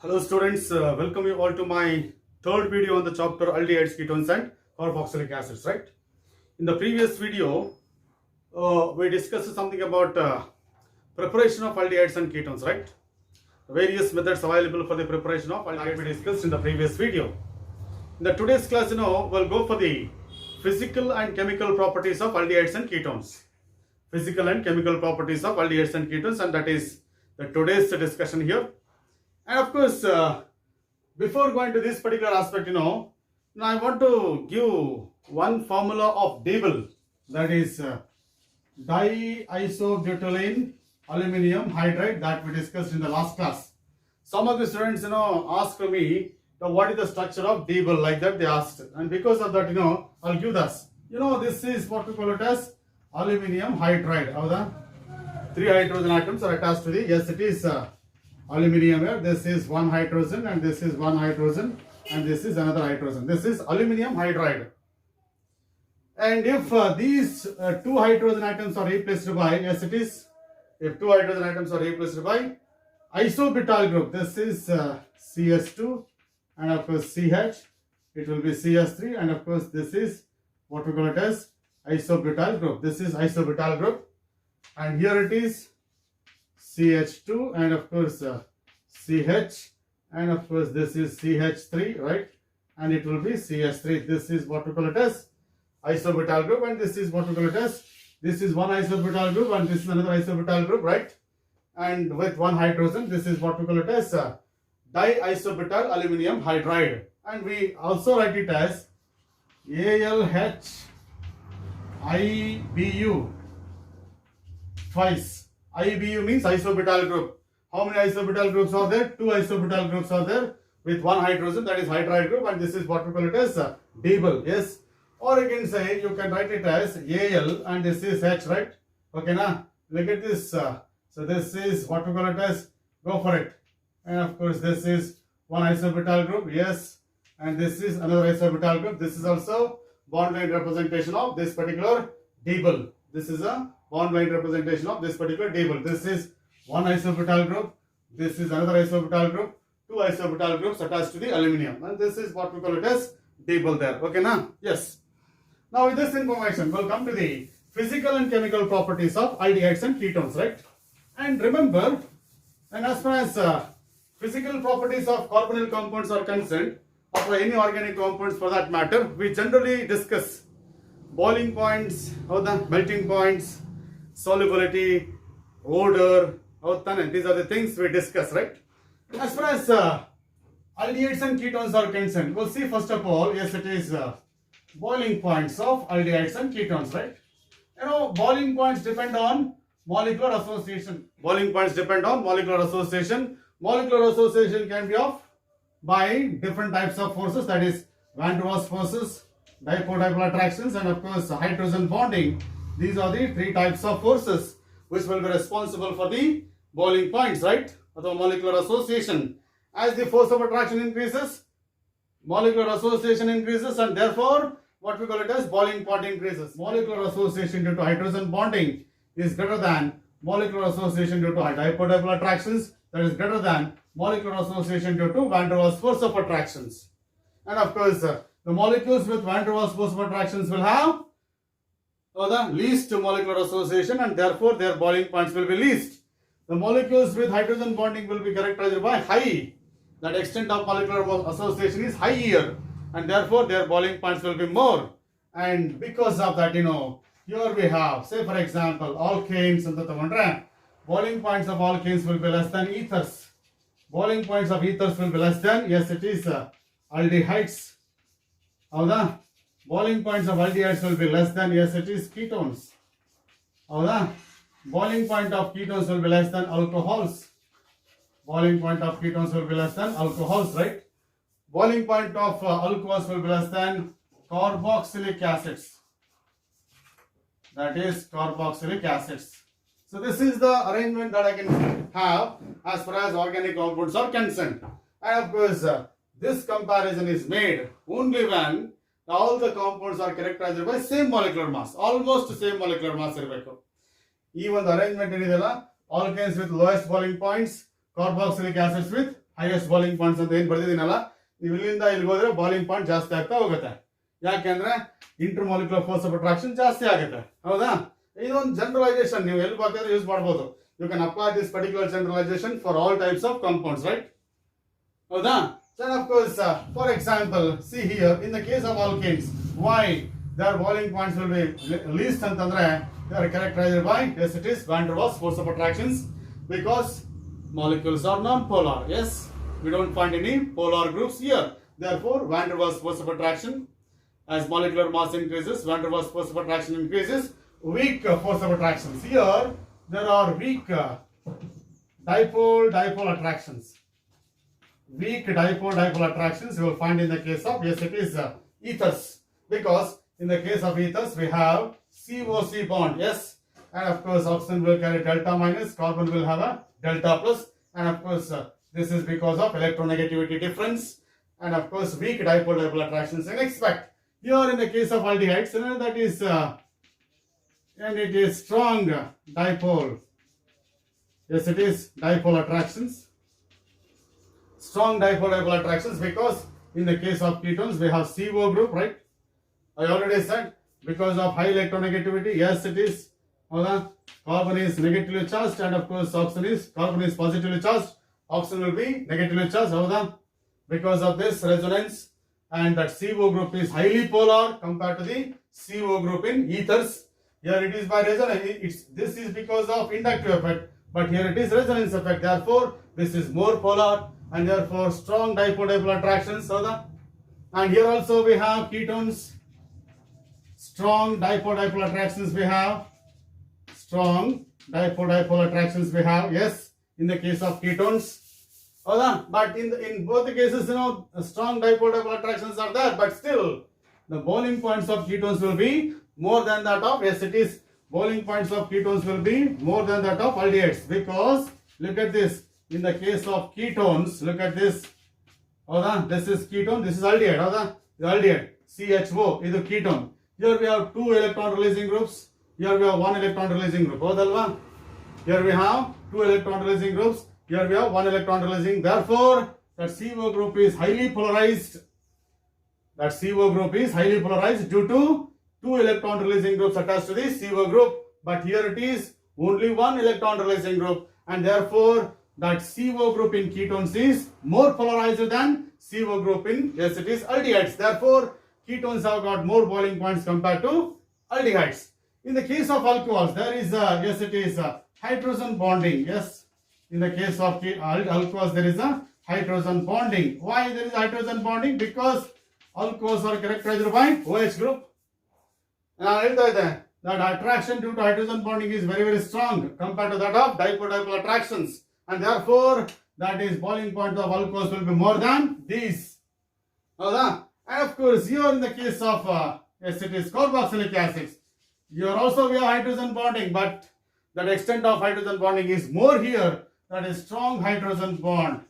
Hello students, welcome you all to my third video on the chapter aldehydes, ketones and carboxylic acids, right? In the previous video, we discussed something about preparation of aldehydes and ketones, right? Various methods available for the preparation of aldehydes we discussed in the previous video. In the today's class, we'll go for the physical and chemical properties of aldehydes and ketones. Physical and chemical properties of aldehydes and ketones, and that is the today's discussion here. And of course, before going to this particular aspect, now I want to give one formula of Diebel, that is diisobutylene aluminum hydride, that we discussed in the last class. Some of the students, ask me, what is the structure of Diebel, like that they asked. And because of that, I'll give this. This is what we call it as aluminum hydride. Three hydrogen atoms are attached to the, yes, it is aluminum here. This is one hydrogen and this is one hydrogen and this is another hydrogen. This is aluminum hydride. And if these two hydrogen atoms are replaced by, yes it is, if two hydrogen atoms are replaced by isobutyl group, this is CS2 and of course CH, it will be CS3, and of course this is what we call it as isobutyl group. This is isobutyl group, and here it is CH2 and of course CH, and of course this is CH3, right? And it will be CH3. This is what we call it as isobutyl group, and this is what we call it as, this is one isobutyl group and this is another isobutyl group, right? And with one hydrogen, this is what we call it as diisobutyl aluminum hydride. And we also write it as AlHIBu twice. IBU means isobutyl group. How many isobutyl groups are there? Two isobutyl groups are there with one hydrogen, that is hydride group, and this is what we call it as Diebel, yes. Or you can say, you can write it as Al and this is H, right? Okay, now look at this. So this is what we call it as, go for it. And of course this is one isobutyl group, yes. And this is another isobutyl group. This is also bond line representation of this particular Diebel. This is a bond line representation of this particular Diebel. This is one isobutyl group. This is another isobutyl group. Two isobutyl groups attached to the aluminum. And this is what we call it as Diebel there. Okay, now? Yes. Now with this information, we'll come to the physical and chemical properties of aldehydes and ketones, right? And remember, and as far as physical properties of carbonyl compounds are concerned, or for any organic compounds for that matter, we generally discuss boiling points, melting points, solubility, odor, these are the things we discuss, right? As far as aldehydes and ketones are concerned, we'll see first of all, yes, it is boiling points of aldehydes and ketones, right? Boiling points depend on molecular association. Boiling points depend on molecular association. Molecular association can be of by different types of forces, that is van der Waals forces, dipole-dipole attractions, and of course hydrogen bonding. These are the three types of forces which will be responsible for the boiling points, right? Or the molecular association. As the force of attraction increases, molecular association increases, and therefore what we call it as boiling point increases. Molecular association due to hydrogen bonding is greater than molecular association due to dipole-dipole attractions, that is greater than molecular association due to van der Waals force of attractions. And of course, the molecules with van der Waals force of attractions will have the least molecular association, and therefore their boiling points will be least. The molecules with hydrogen bonding will be characterized by high. That extent of molecular association is higher, and therefore their boiling points will be more. And because of that, here we have, say for example, alkanes and the boiling points of alkanes will be less than ethers. Boiling points of ethers will be less than, yes, it is aldehydes. Boiling points of aldehydes will be less than, yes, it is ketones. Boiling point of ketones will be less than alcohols. Boiling point of ketones will be less than alcohols, right? Boiling point of alcohols will be less than carboxylic acids. That is carboxylic acids. So this is the arrangement that I can have as far as organic compounds are concerned. And of course, this comparison is made only when all the compounds are characterized by same molecular mass, almost same molecular mass. Even the arrangement alkanes with lowest boiling points, carboxylic acids with highest bowling points ಅಂತ ಏನು ಬರ್ದಿದ್ದೀನಲ್ಲ, ನೀವು ಇಲ್ಲಿಂದ ಇಲ್ಲಿಗೆ ಹೋದ್ರೆ bowling point ಜಾಸ್ತಿ ಆಗ್ತಾ ಹೋಗುತ್ತೆ. ಯಾಕೆಂದ್ರೆ inter molecular force of attraction ಜಾಸ್ತಿ ಆಗುತ್ತೆ. ಹೌದಾ? ಇದೊಂದು ಜನರಲೈಸೇಷನ್, ನೀವು ಎಲ್ಲಿ ಬೇಕಾದ್ರೆ ಯೂಸ್ ಮಾಡಬಹುದು. You can apply this particular generalisation for all types of compounds, right? ಹೌದಾ? So of course, for example, see here in the case of alkanes, why their boiling points will be least antandre they are characterized by, yes, it is van der Waals force of attractions, because molecules are non-polar. Yes, we don't find any polar groups here. Therefore, van der Waals force of attraction, as molecular mass increases, van der Waals force of attraction increases. Weak force of attractions, here there are weak dipole attractions. Weak dipole attractions you will find in the case of, yes, it is ethers, because in the case of ethers we have COC bond, yes, and of course oxygen will carry delta minus, carbon will have a delta plus, and of course this is because of electronegativity difference, and of course weak dipole attractions. And expect here in the case of aldehydes, that is and it is strong dipole, yes, it is dipole attractions, strong dipole attractions, because in the case of ketones we have CO group, right? I already said, because of high electronegativity, yes, it is. Carbon is negatively charged, and of course carbon is positively charged, oxygen will be negatively charged. Because of this resonance, and that CO group is highly polar compared to the CO group in ethers. Here it is by resonance. This is because of inductive effect, but here it is resonance effect. Therefore, this is more polar, and therefore strong dipole attractions. And here also we have ketones, strong dipole attractions we have, strong dipole attractions we have, yes, in the case of ketones. But in both the cases, strong dipole attractions are there, but still the boiling points of ketones will be more than that of, yes, it is, boiling points of ketones will be more than that of aldehydes, because look at this. In the case of ketones, look at this. This is ketone, this is aldehyde. The aldehyde, CHO, is a ketone. Here we have 2 electron releasing groups. Here we have 1 electron releasing group. Here we have 2 electron releasing groups. Here we have 1 electron releasing. Therefore, that CO group is highly polarized. That CO group is highly polarized due to 2 electron releasing groups attached to the CO group. But here it is only 1 electron releasing group, and therefore that CO group in ketones is more polarized than CO group in, yes, it is, aldehydes. Therefore, ketones have got more boiling points compared to aldehydes. In the case of alcohols, there is yes, it is hydrogen bonding. Yes, in the case of alcohols, there is a hydrogen bonding. Why there is hydrogen bonding? Because alcohols are characterized by OH group. And that attraction due to hydrogen bonding is very, very strong compared to that of dipole attractions. And therefore, that is boiling point of alcohols will be more than these. And of course, here in the case of, yes, it is carboxylic acids. Here also we have hydrogen bonding, but that extent of hydrogen bonding is more here. That is strong hydrogen bond.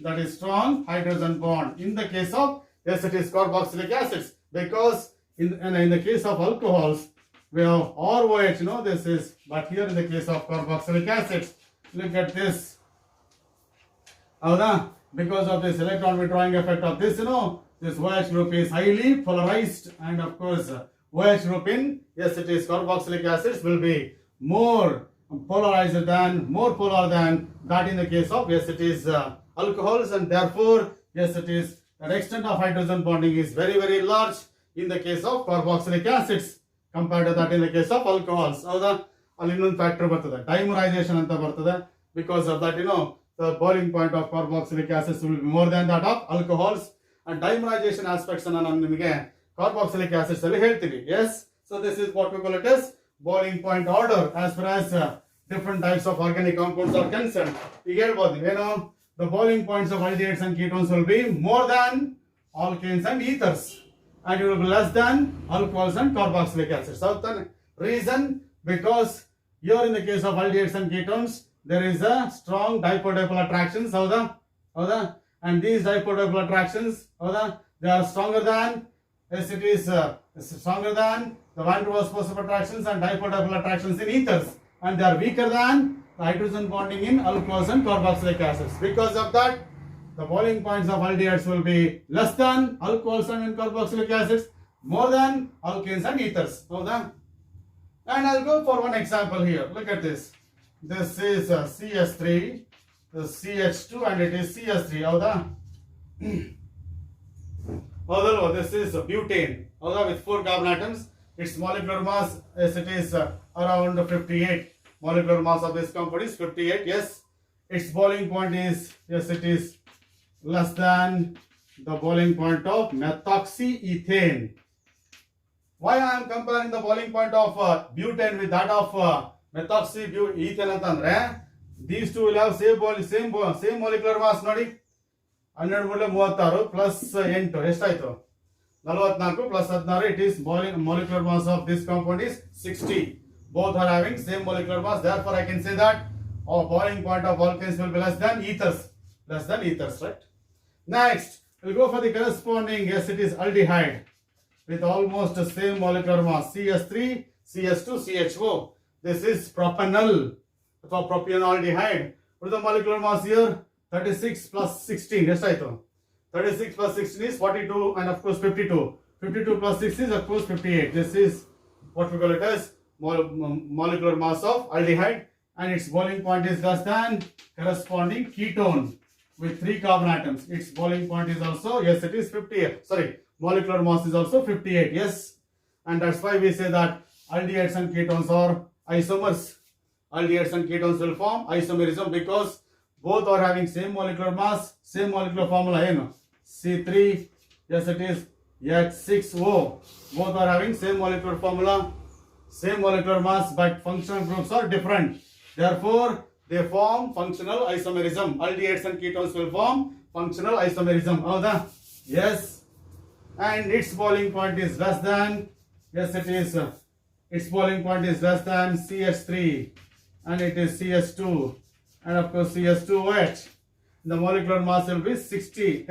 That is strong hydrogen bond. In the case of, yes, it is carboxylic acids, because in the case of alcohols, we have ROH, this is, but here in the case of carboxylic acids, look at this. Because of this electron withdrawing effect of this, this OH group is highly polarized, and of course, OH group in, yes, it is carboxylic acids will be more polarized than, more polar than that in the case of, yes, it is alcohols, and therefore, yes, it is, the extent of hydrogen bonding is very, very large in the case of carboxylic acids compared to that in the case of alcohols. ಅಲ್ಲಿ ಇನ್ನೊಂದು factor ಬರ್ತದೆ, dimerisation ಅಂತ ಬರ್ತದೆ. Because of that, the boiling point of carboxylic acids will be more than that of alcohols. And dimerization aspects ಅನ್ನು ನಾನು ನಿಮಗೆ carboxylic acids ಅಲ್ಲಿ ಹೇಳ್ತೀನಿ. Yes, so this is what we call it as boiling point order as far as different types of organic compounds are concerned. ಈಗ ಹೇಳ್ಬೋದು the boiling points of aldehydes and ketones will be more than alkanes and ethers, and it will be less than alcohols and carboxylic acids. So the reason, because here in the case of aldehydes and ketones, there is a strong dipole attractions. And these dipole attractions, they are stronger than, yes, it is stronger than the van der Waals force of attractions and dipole attractions in ethers, and they are weaker than the hydrogen bonding in alcohols and carboxylic acids. Because of that, the boiling points of aldehydes will be less than alcohols and carboxylic acids, more than alkanes and ethers. And I'll go for one example here. Look at this. This is CS3, the CH2, and it is CS3. This is butane. With 4 carbon atoms. Its molecular mass, yes, it is around 58. Molecular mass of this compound is 58. Yes. Its boiling point is, yes, it is less than the boiling point of methoxyethane. Why I am comparing the boiling point of butane with that of methoxyethane? These two will have same molecular mass. Nodi 12 plus 8 ಎಷ್ಟಾಯ್ತು 44 plus 16. It is molecular mass of this compound is 60. Both are having same molecular mass. Therefore, I can say that our boiling point of alkanes will be less than ethers. Right? Next, we'll go for the corresponding. Yes, it is aldehyde with almost the same molecular mass. CS3, CS2, CHO. This is propanol. For propanoldehyde. What is the molecular mass here? 36 plus 16. Yes, I thought. 36 plus 16 is 42, and of course 52. 52 plus 6 is of course 58. This is what we call it as molecular mass of aldehyde, and its boiling point is less than corresponding ketone with 3 carbon atoms. Its boiling point is also, yes, it is 58. Sorry, molecular mass is also 58. Yes, and that's why we say that aldehydes and ketones are isomers. Aldehydes and ketones will form isomerism because both are having same molecular mass, same molecular formula. C3, yes, it is H6O. Both are having same molecular formula, same molecular mass, but functional groups are different. Therefore, they form functional isomerism. Aldehydes and ketones will form functional isomerism. Yes, and its boiling point is less than, yes, it is, its boiling point is less than CH3, and it is CS2, and of course CS2H. The molecular mass will be 60.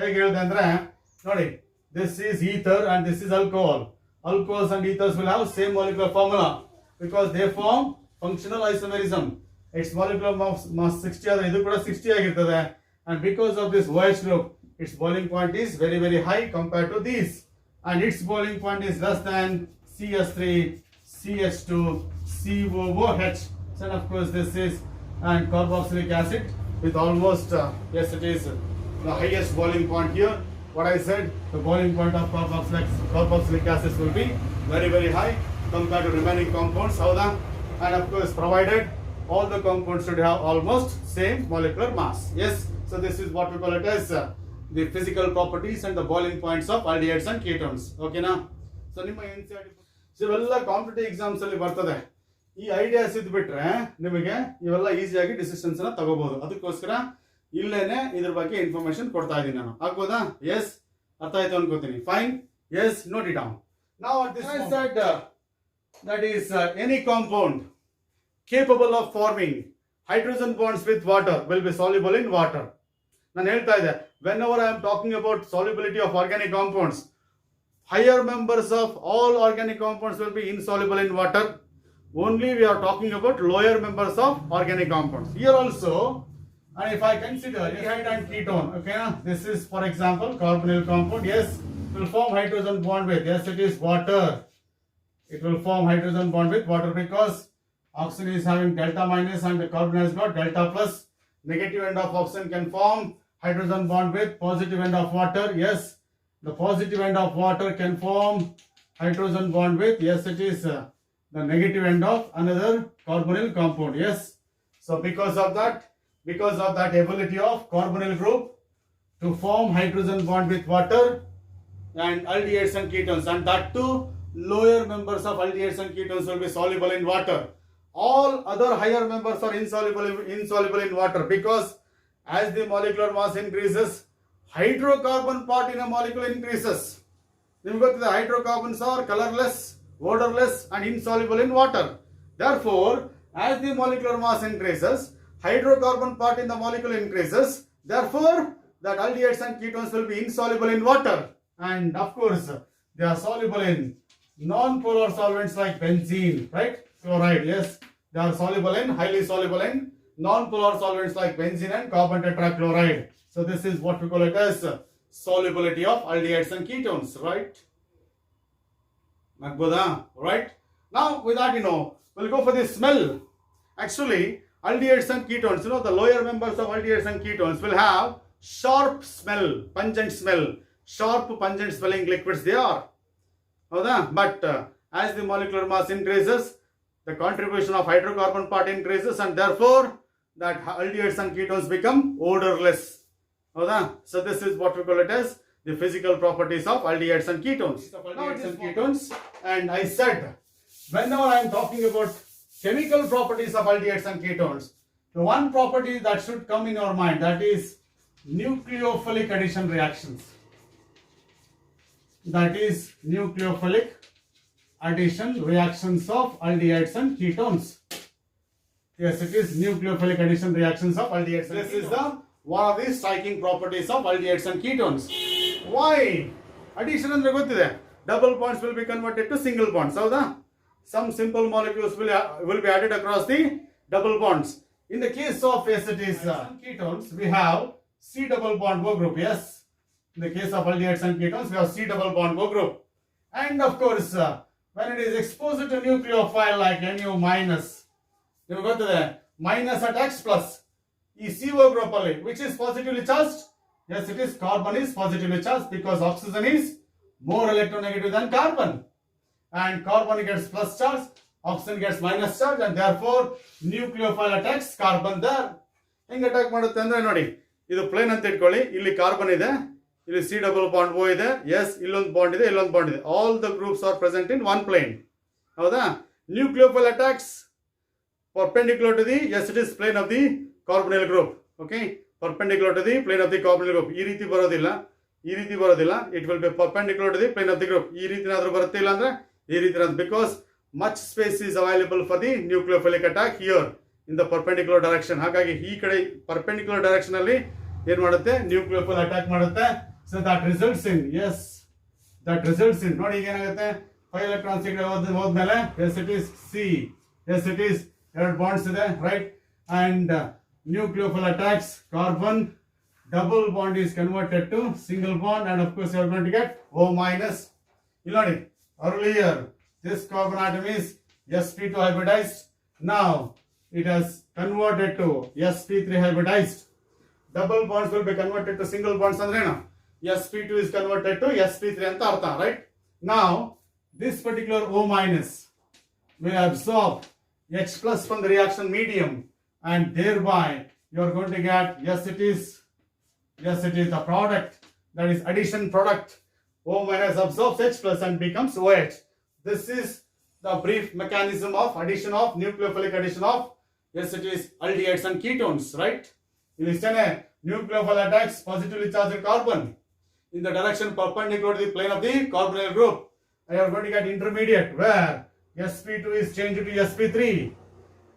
This is ether and this is alcohol. Alcohols and ethers will have same molecular formula because they form functional isomerism. Its molecular mass 60 is 60 and because of this OH group, its boiling point is very, very high compared to these, and its boiling point is less than CS3, CH2, COOH. And of course this is and carboxylic acid with almost yes, it is the highest boiling point here. What I said, the boiling point of carboxylic acids will be very, very high compared to remaining compounds. And of course, provided all the compounds should have almost same molecular mass. Yes, so this is what we call it as the physical properties and the boiling points of aldehydes and ketones. Okay, na? So ನಿಮ್ಮ NCERT ಇವೆಲ್ಲ competitive exams ಅಲ್ಲಿ ಬರ್ತದೆ. ಈ ideas ಇದ್ಬಿಟ್ರೆ ನಿಮಗೆ ಇವೆಲ್ಲ ಈಸಿಯಾಗಿ decisions ನ ತಗೋಬಹುದು. ಅದಕ್ಕೋಸ್ಕರ ಇಲ್ಲೇನೆ ಇದ್ರ ಬಗ್ಗೆ ಇನ್ಫಾರ್ಮೇಶನ್ ಕೊಡ್ತಾ ಇದ್ದೀನಿ ನಾನು. ಆಗ್ಬೋದಾ? ಎಸ್, ಅರ್ಥ ಆಯ್ತು ಅನ್ಕೋತೀನಿ. Fine. Yes, note it down. Now at this point, that is any compound capable of forming hydrogen bonds with water will be soluble in water. ನಾನು ಹೇಳ್ತಾ ಇದ್ದೆ, whenever I am talking about solubility of organic compounds, higher members of all organic compounds will be insoluble in water. Only we are talking about lower members of organic compounds. Here also, and if I consider aldehyde and ketone, okay, this is for example carbonyl compound. Yes, will form hydrogen bond with, yes, it is water. It will form hydrogen bond with water because oxygen is having delta minus and the carbon has got delta plus. Negative end of oxygen can form hydrogen bond with positive end of water. Yes, the positive end of water can form hydrogen bond with, yes, it is the negative end of another carbonyl compound. Yes, so because of that ability of carbonyl group to form hydrogen bond with water and aldehydes and ketones, and that too lower members of aldehydes and ketones will be soluble in water. All other higher members are insoluble in water because as the molecular mass increases, hydrocarbon part in a molecule increases. The hydrocarbons are colorless, odorless and insoluble in water. Therefore, as the molecular mass increases, hydrocarbon part in the molecule increases. Therefore, that aldehydes and ketones will be insoluble in water. And of course, they are soluble in non-polar solvents like benzene, right? Chloride, yes. They are highly soluble in non-polar solvents like benzene and carbon tetrachloride. So So this is what we call it as solubility of aldehydes and ketones, right? Right? Now with that, we'll go for the smell. Actually, aldehydes and ketones, the lower members of aldehydes and ketones will have sharp smell, pungent smell, sharp pungent smelling liquids they are. But as the molecular mass increases, the contribution of hydrocarbon part increases, and therefore that aldehydes and ketones become odorless. So this is what we call it as the physical properties of aldehydes and ketones. And I said, whenever I am talking about chemical properties of aldehydes and ketones, the one property that should come in your mind, that is nucleophilic addition reactions. That is nucleophilic addition reactions of aldehydes and ketones. Yes, it is nucleophilic addition reactions of aldehydes and ketones. This is one of the striking properties of aldehydes and ketones. Why? Addition andre gottide. Double bonds will be converted to single bonds. Some simple molecules will be added across the double bonds. In the case of ketones, we have C double bond O group. Yes. In the case of aldehydes and ketones, we have C double bond O group. And of course, when it is exposed to nucleophile like Nu minus, you go to the minus at X plus, is CO group only, which is positively charged. Yes, it is. Carbon is positively charged because oxygen is more electronegative than carbon. And carbon gets plus charge, oxygen gets minus charge, and therefore nucleophile attacks carbon there. Henge attack madutte andre nodi. Idu plane anta itಕೊಳ್ಳಿ. ಇಲ್ಲಿ carbon ಇದೆ. ಇಲ್ಲಿ C double bond O ಇದೆ. Yes, illond bond ಇದೆ, illond bond ಇದೆ. All the groups are present in one plane. ಹೌದಾ? Nucleophile attacks perpendicular to the, yes, it is plane of the carbonyl group. Okay? Perpendicular to the plane of the carbonyl group. ಈ ರೀತಿ ಬರೋದಿಲ್ಲ. It will be perpendicular to the plane of the group. ಈ ರೀತಿ ಏನಾದರೂ ಬರುತ್ತೆ ಇಲ್ಲ ಅಂದ್ರೆ ಈ ರೀತಿ because much space is available for the nucleophilic attack here in the perpendicular direction. ಹಾಗಾಗಿ ಈ ಕಡೆ perpendicular direction ಅಲ್ಲಿ ಏನು ಮಾಡುತ್ತೆ? nucleophile attack ಮಾಡುತ್ತೆ. So that results in, ನೋಡಿ ಈಗ ಏನಾಗುತ್ತೆ? 5 electrons ಈ ಕಡೆ ಹೋದ್ಮೇಲೆ, yes it is C, yes it is ಎರಡು bonds ಇದೆ, right? And nucleophile attacks carbon, double bond is converted to single bond, and of course you are going to get O minus. You know, earlier this carbon atom is sp2 hybridized. Now it has converted to sp3 hybridized. Double bonds will be converted to single bonds andre na sp2 is converted to sp3 anta artha, right? Now this particular O minus will absorb H plus from the reaction medium, and thereby you are going to get, yes it is the product, that is addition product. O minus absorbs H plus and becomes OH. This is the brief mechanism of addition of nucleophilic addition of, yes it is aldehydes and ketones, right? In this nucleophile attacks positively charged carbon in the direction perpendicular to the plane of the carbonyl group. And you are going to get intermediate where sp2 is changed to sp3.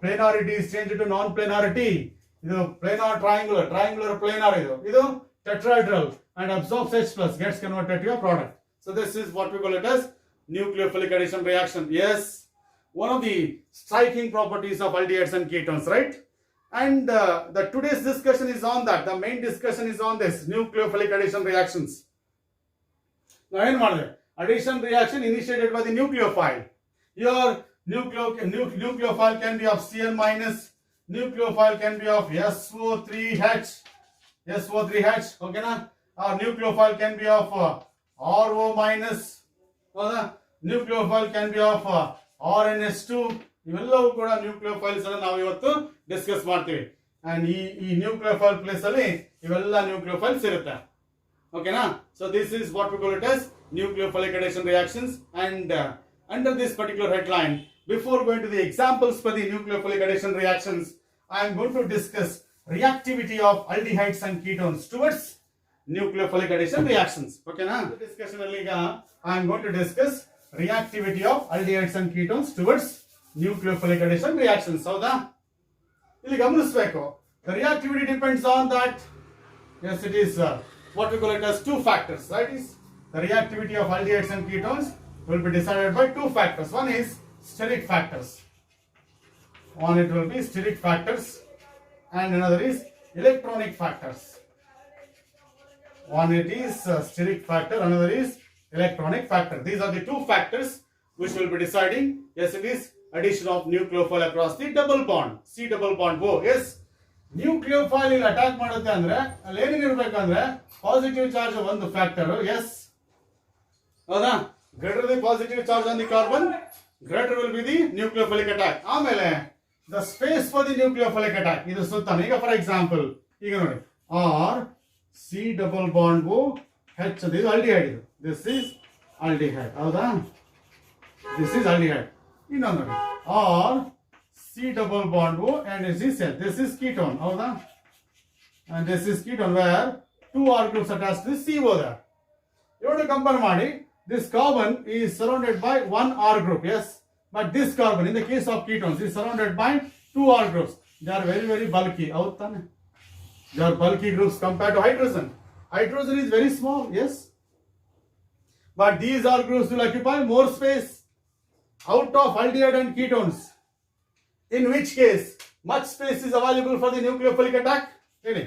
Planarity is changed to non-planarity. Idu planar triangular planar idu tetrahedral, and absorbs H plus, gets converted to a product. So this is what we call it as nucleophilic addition reaction. Yes, one of the striking properties of aldehydes and ketones, right? And the today's discussion is on that. The main discussion is on this nucleophilic addition reactions. Now ಏನು ಮಾಡಿದೆ? Addition reaction initiated by the nucleophile. Your nucleophile can be of Cn minus, nucleophile can be of SO3H, okay na? Or nucleophile can be of RO minus, nucleophile can be of RNS2. ಇವೆಲ್ಲವೂ ಕೂಡ nucleophiles ಅನ್ನು ನಾವು ಇವತ್ತು discuss ಮಾಡ್ತೀವಿ. And ಈ nucleophile place ಅಲ್ಲಿ ಇವೆಲ್ಲ nucleophiles ಇರುತ್ತೆ. ಓಕೆನಾ? So this is what we call it as nucleophilic addition reactions. And under this particular headline, before going to the examples for the nucleophilic addition reactions, I am going to discuss reactivity of aldehydes and ketones towards nucleophilic addition reactions. Okay na? The discussion alli ಈಗ I am going to discuss reactivity of aldehydes and ketones towards nucleophilic addition reactions. ಹೌದಾ? ಇಲ್ಲಿ ಗಮನಿಸಬೇಕು. The reactivity depends on that. Yes, it is what we call it as two factors, right? Is the reactivity of aldehydes and ketones will be decided by two factors. One is steric factors. One, it will be steric factors, and another is electronic factors. One it is steric factor, another is electronic factor. These are the two factors which will be deciding. Yes, it is addition of nucleophile across the double bond, C double bond O. Yes, nucleophile ಇಲ್ಲಿ attack ಮಾಡುತ್ತೆ ಅಂದ್ರೆ ಅಲ್ಲಿ ಏನಿರಬೇಕಂದ್ರೆ positive charge ಒಂದು factor. S, ಹೌದಾ? greater the positive charge on the carbon, greater will be the nucleophilic attack. ಆಮೇಲೆ the space for the nucleophilic attack ಇದು ಸುತ್ತಾನೆ. ಈಗ for example ಈಗ ನೋಡಿ R C double bond O H ಇದು aldehyde ಇದು. This is aldehyde. ಹೌದಾ? This is aldehyde. ಇನ್ನೊಂದು ನೋಡಿ R C double bond O and this is ketone. ಹೌದಾ? And this is ketone where two R groups attached to the CO there. ಇವರು compare ಮಾಡಿ this carbon is surrounded by one R group. Yes, but this carbon in the case of ketones is surrounded by two R groups. They are very very bulky. They are bulky groups compared to hydrogen. Hydrogen is very small. Yes, but these R groups will occupy more space out of aldehyde and ketones. In which case much space is available for the nucleophilic attack. Really?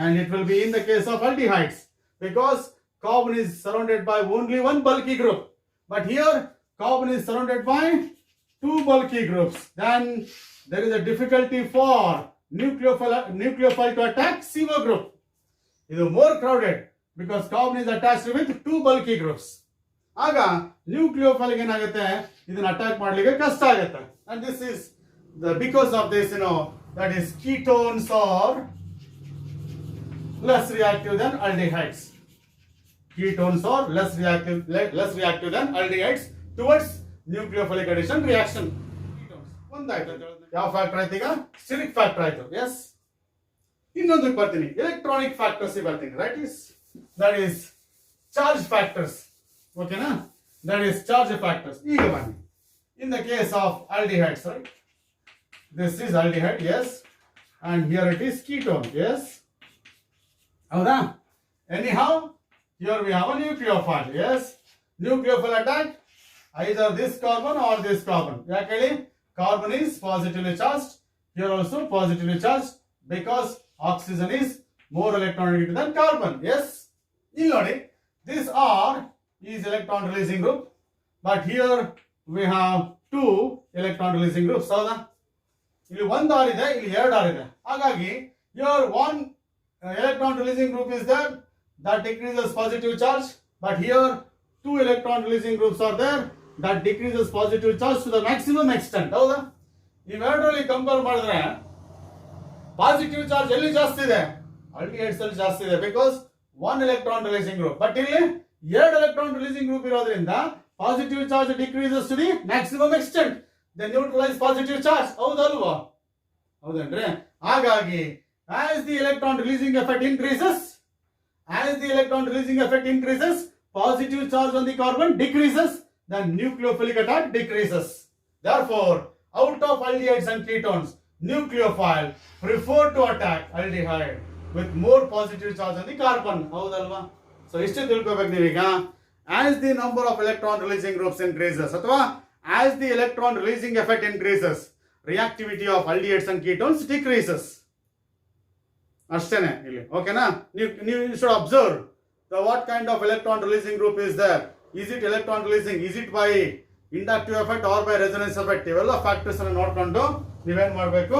And it will be in the case of aldehydes because carbon is surrounded by only one bulky group, but here carbon is surrounded by two bulky groups. Then there is a difficulty for nucleophile to attack CO group. It is more crowded because carbon is attached with two bulky groups. ಆಗ nucleophile ಏನಾಗುತ್ತೆ, ಇದನ್ನ attack ಮಾಡಲಿಕ್ಕೆ ಕಷ್ಟ ಆಗುತ್ತೆ. And this is because of this, that is ketones are less reactive than aldehydes. Ketones are less reactive than aldehydes towards nucleophilic addition reaction. ಒಂದಾಯ್ತು ಯಾವ factor ಆಯ್ತು? ಈಗ steric factor ಆಯ್ತು. ಎಸ್, ಇನ್ನೊಂದಕ್ಕೆ ಬರ್ತೀನಿ, ಎಲೆಕ್ಟ್ರಾನಿಕ್ ಫ್ಯಾಕ್ಟರ್ಸ್ ಬರ್ತೀನಿ. Right is that is charge factors. ಓಕೆನಾ? That is charge factors. ಈಗ ಬನ್ನಿ, in the case of aldehydes, right? This is aldehyde, yes, and here it is ketone. Yes, ಹೌದಾ? Anyhow, here we have a nucleophile. Yes, nucleophile attack either this carbon or this carbon. Actually, carbon is positively charged. Here also positively charged because oxygen is more electronegative than carbon. Yes, ಇಲ್ಲಿ ನೋಡಿ, this R is electron releasing group, but here we have two electron releasing groups. ಹೌದಾ? ಇಲ್ಲಿ ಒಂದು R ಇದೆ, ಇಲ್ಲಿ ಎರಡು R ಇದೆ. ಹಾಗಾಗಿ here one electron releasing group is there that decreases positive charge, but here two electron releasing groups are there that decreases positive charge to the maximum extent. ಹೌದಾ? ಇವೆರಡರಲ್ಲಿ compare ಮಾಡಿದ್ರೆ ಪಾಸಿಟಿವ್ ಚಾರ್ಜ್ ಎಲ್ಲಿ ಜಾಸ್ತಿ ಇದೆ? aldehydes ಅಲ್ಲಿ ಜಾಸ್ತಿ ಇದೆ because one electron releasing group. But ಇಲ್ಲಿ ಎರಡು electron releasing group ಇರೋದ್ರಿಂದ positive charge decreases to the maximum extent. They neutralize positive charge. ಹೌದಲ್ವಾ? ಹೌದೇನ್ರಿ? ಹಾಗಾಗಿ as the electron releasing effect increases, positive charge on the carbon decreases, then nucleophilic attack decreases. Therefore, out of aldehydes and ketones, nucleophile prefer to attack aldehyde with more positive charge on the carbon. ಹೌದಲ್ವಾ? So ಇಷ್ಟು ತಿಳ್ಕೋಬೇಕು ನೀವೀಗ. as the number of electron releasing groups increases ಅಥವಾ as the electron releasing effect increases, reactivity of aldehydes and ketones decreases. ಅಷ್ಟೇನೆ ಇಲ್ಲಿ. ಓಕೆನಾ? ನೀವು should observe what kind of electron releasing group is there. Is it electron releasing? Is it by inductive effect or by resonance effect? ಇವೆಲ್ಲ factors ಅನ್ನು ನೋಡ್ಕೊಂಡು ನೀವೇನ್ ಮಾಡಬೇಕು,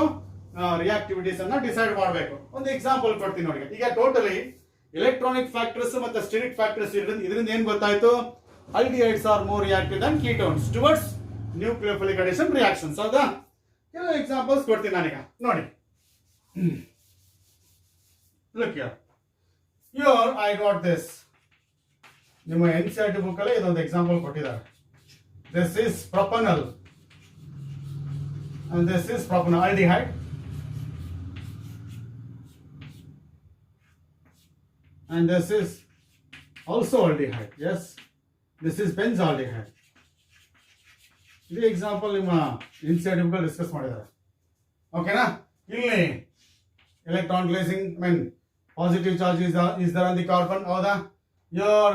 ರಿಯಾಕ್ಟಿವಿಟೀಸ್ ಅನ್ನ ಡಿಸೈಡ್ ಮಾಡಬೇಕು. ಒಂದು ಎಕ್ಸಾಂಪಲ್ ಕೊಡ್ತೀನಿ ನೋಡಿ. ಈಗ ಟೋಟಲಿ ಎಲೆಕ್ಟ್ರಾನಿಕ್ ಫ್ಯಾಕ್ಟರ್ಸ್ ಮತ್ತೆ ಸ್ಟೆರಿಕ್ ಫ್ಯಾಕ್ಟರ್ಸ್ ಇದರಿಂದ ಏನ್ ಗೊತ್ತಾಯ್ತು? aldehydes are more reactive than ketones towards nucleophilic addition reactions. ಹೌದಾ? ಕೆಲವು ಎಕ್ಸಾಂಪಲ್ಸ್ ಕೊಡ್ತೀನಿ ನಾನೀಗ ನೋಡಿ. Look here. Here I got this. ನಿಮ್ಮ NCERT book ಅಲ್ಲಿ ಇದೊಂದು ಎಕ್ಸಾಂಪಲ್ ಕೊಟ್ಟಿದ್ದಾರೆ. This is propanol and this is propanol aldehyde and this is also aldehyde. Yes, this is benzaldehyde. ಇದು ಎಕ್ಸಾಂಪಲ್ ನಿಮ್ಮ NCERT book ಅಲ್ಲಿ ಡಿಸ್ಕಸ್ ಮಾಡಿದ್ದಾರೆ. ಓಕೆನಾ? ಇಲ್ಲಿ electron releasing, positive charge is there on the carbon. ಹೌದಾ? Your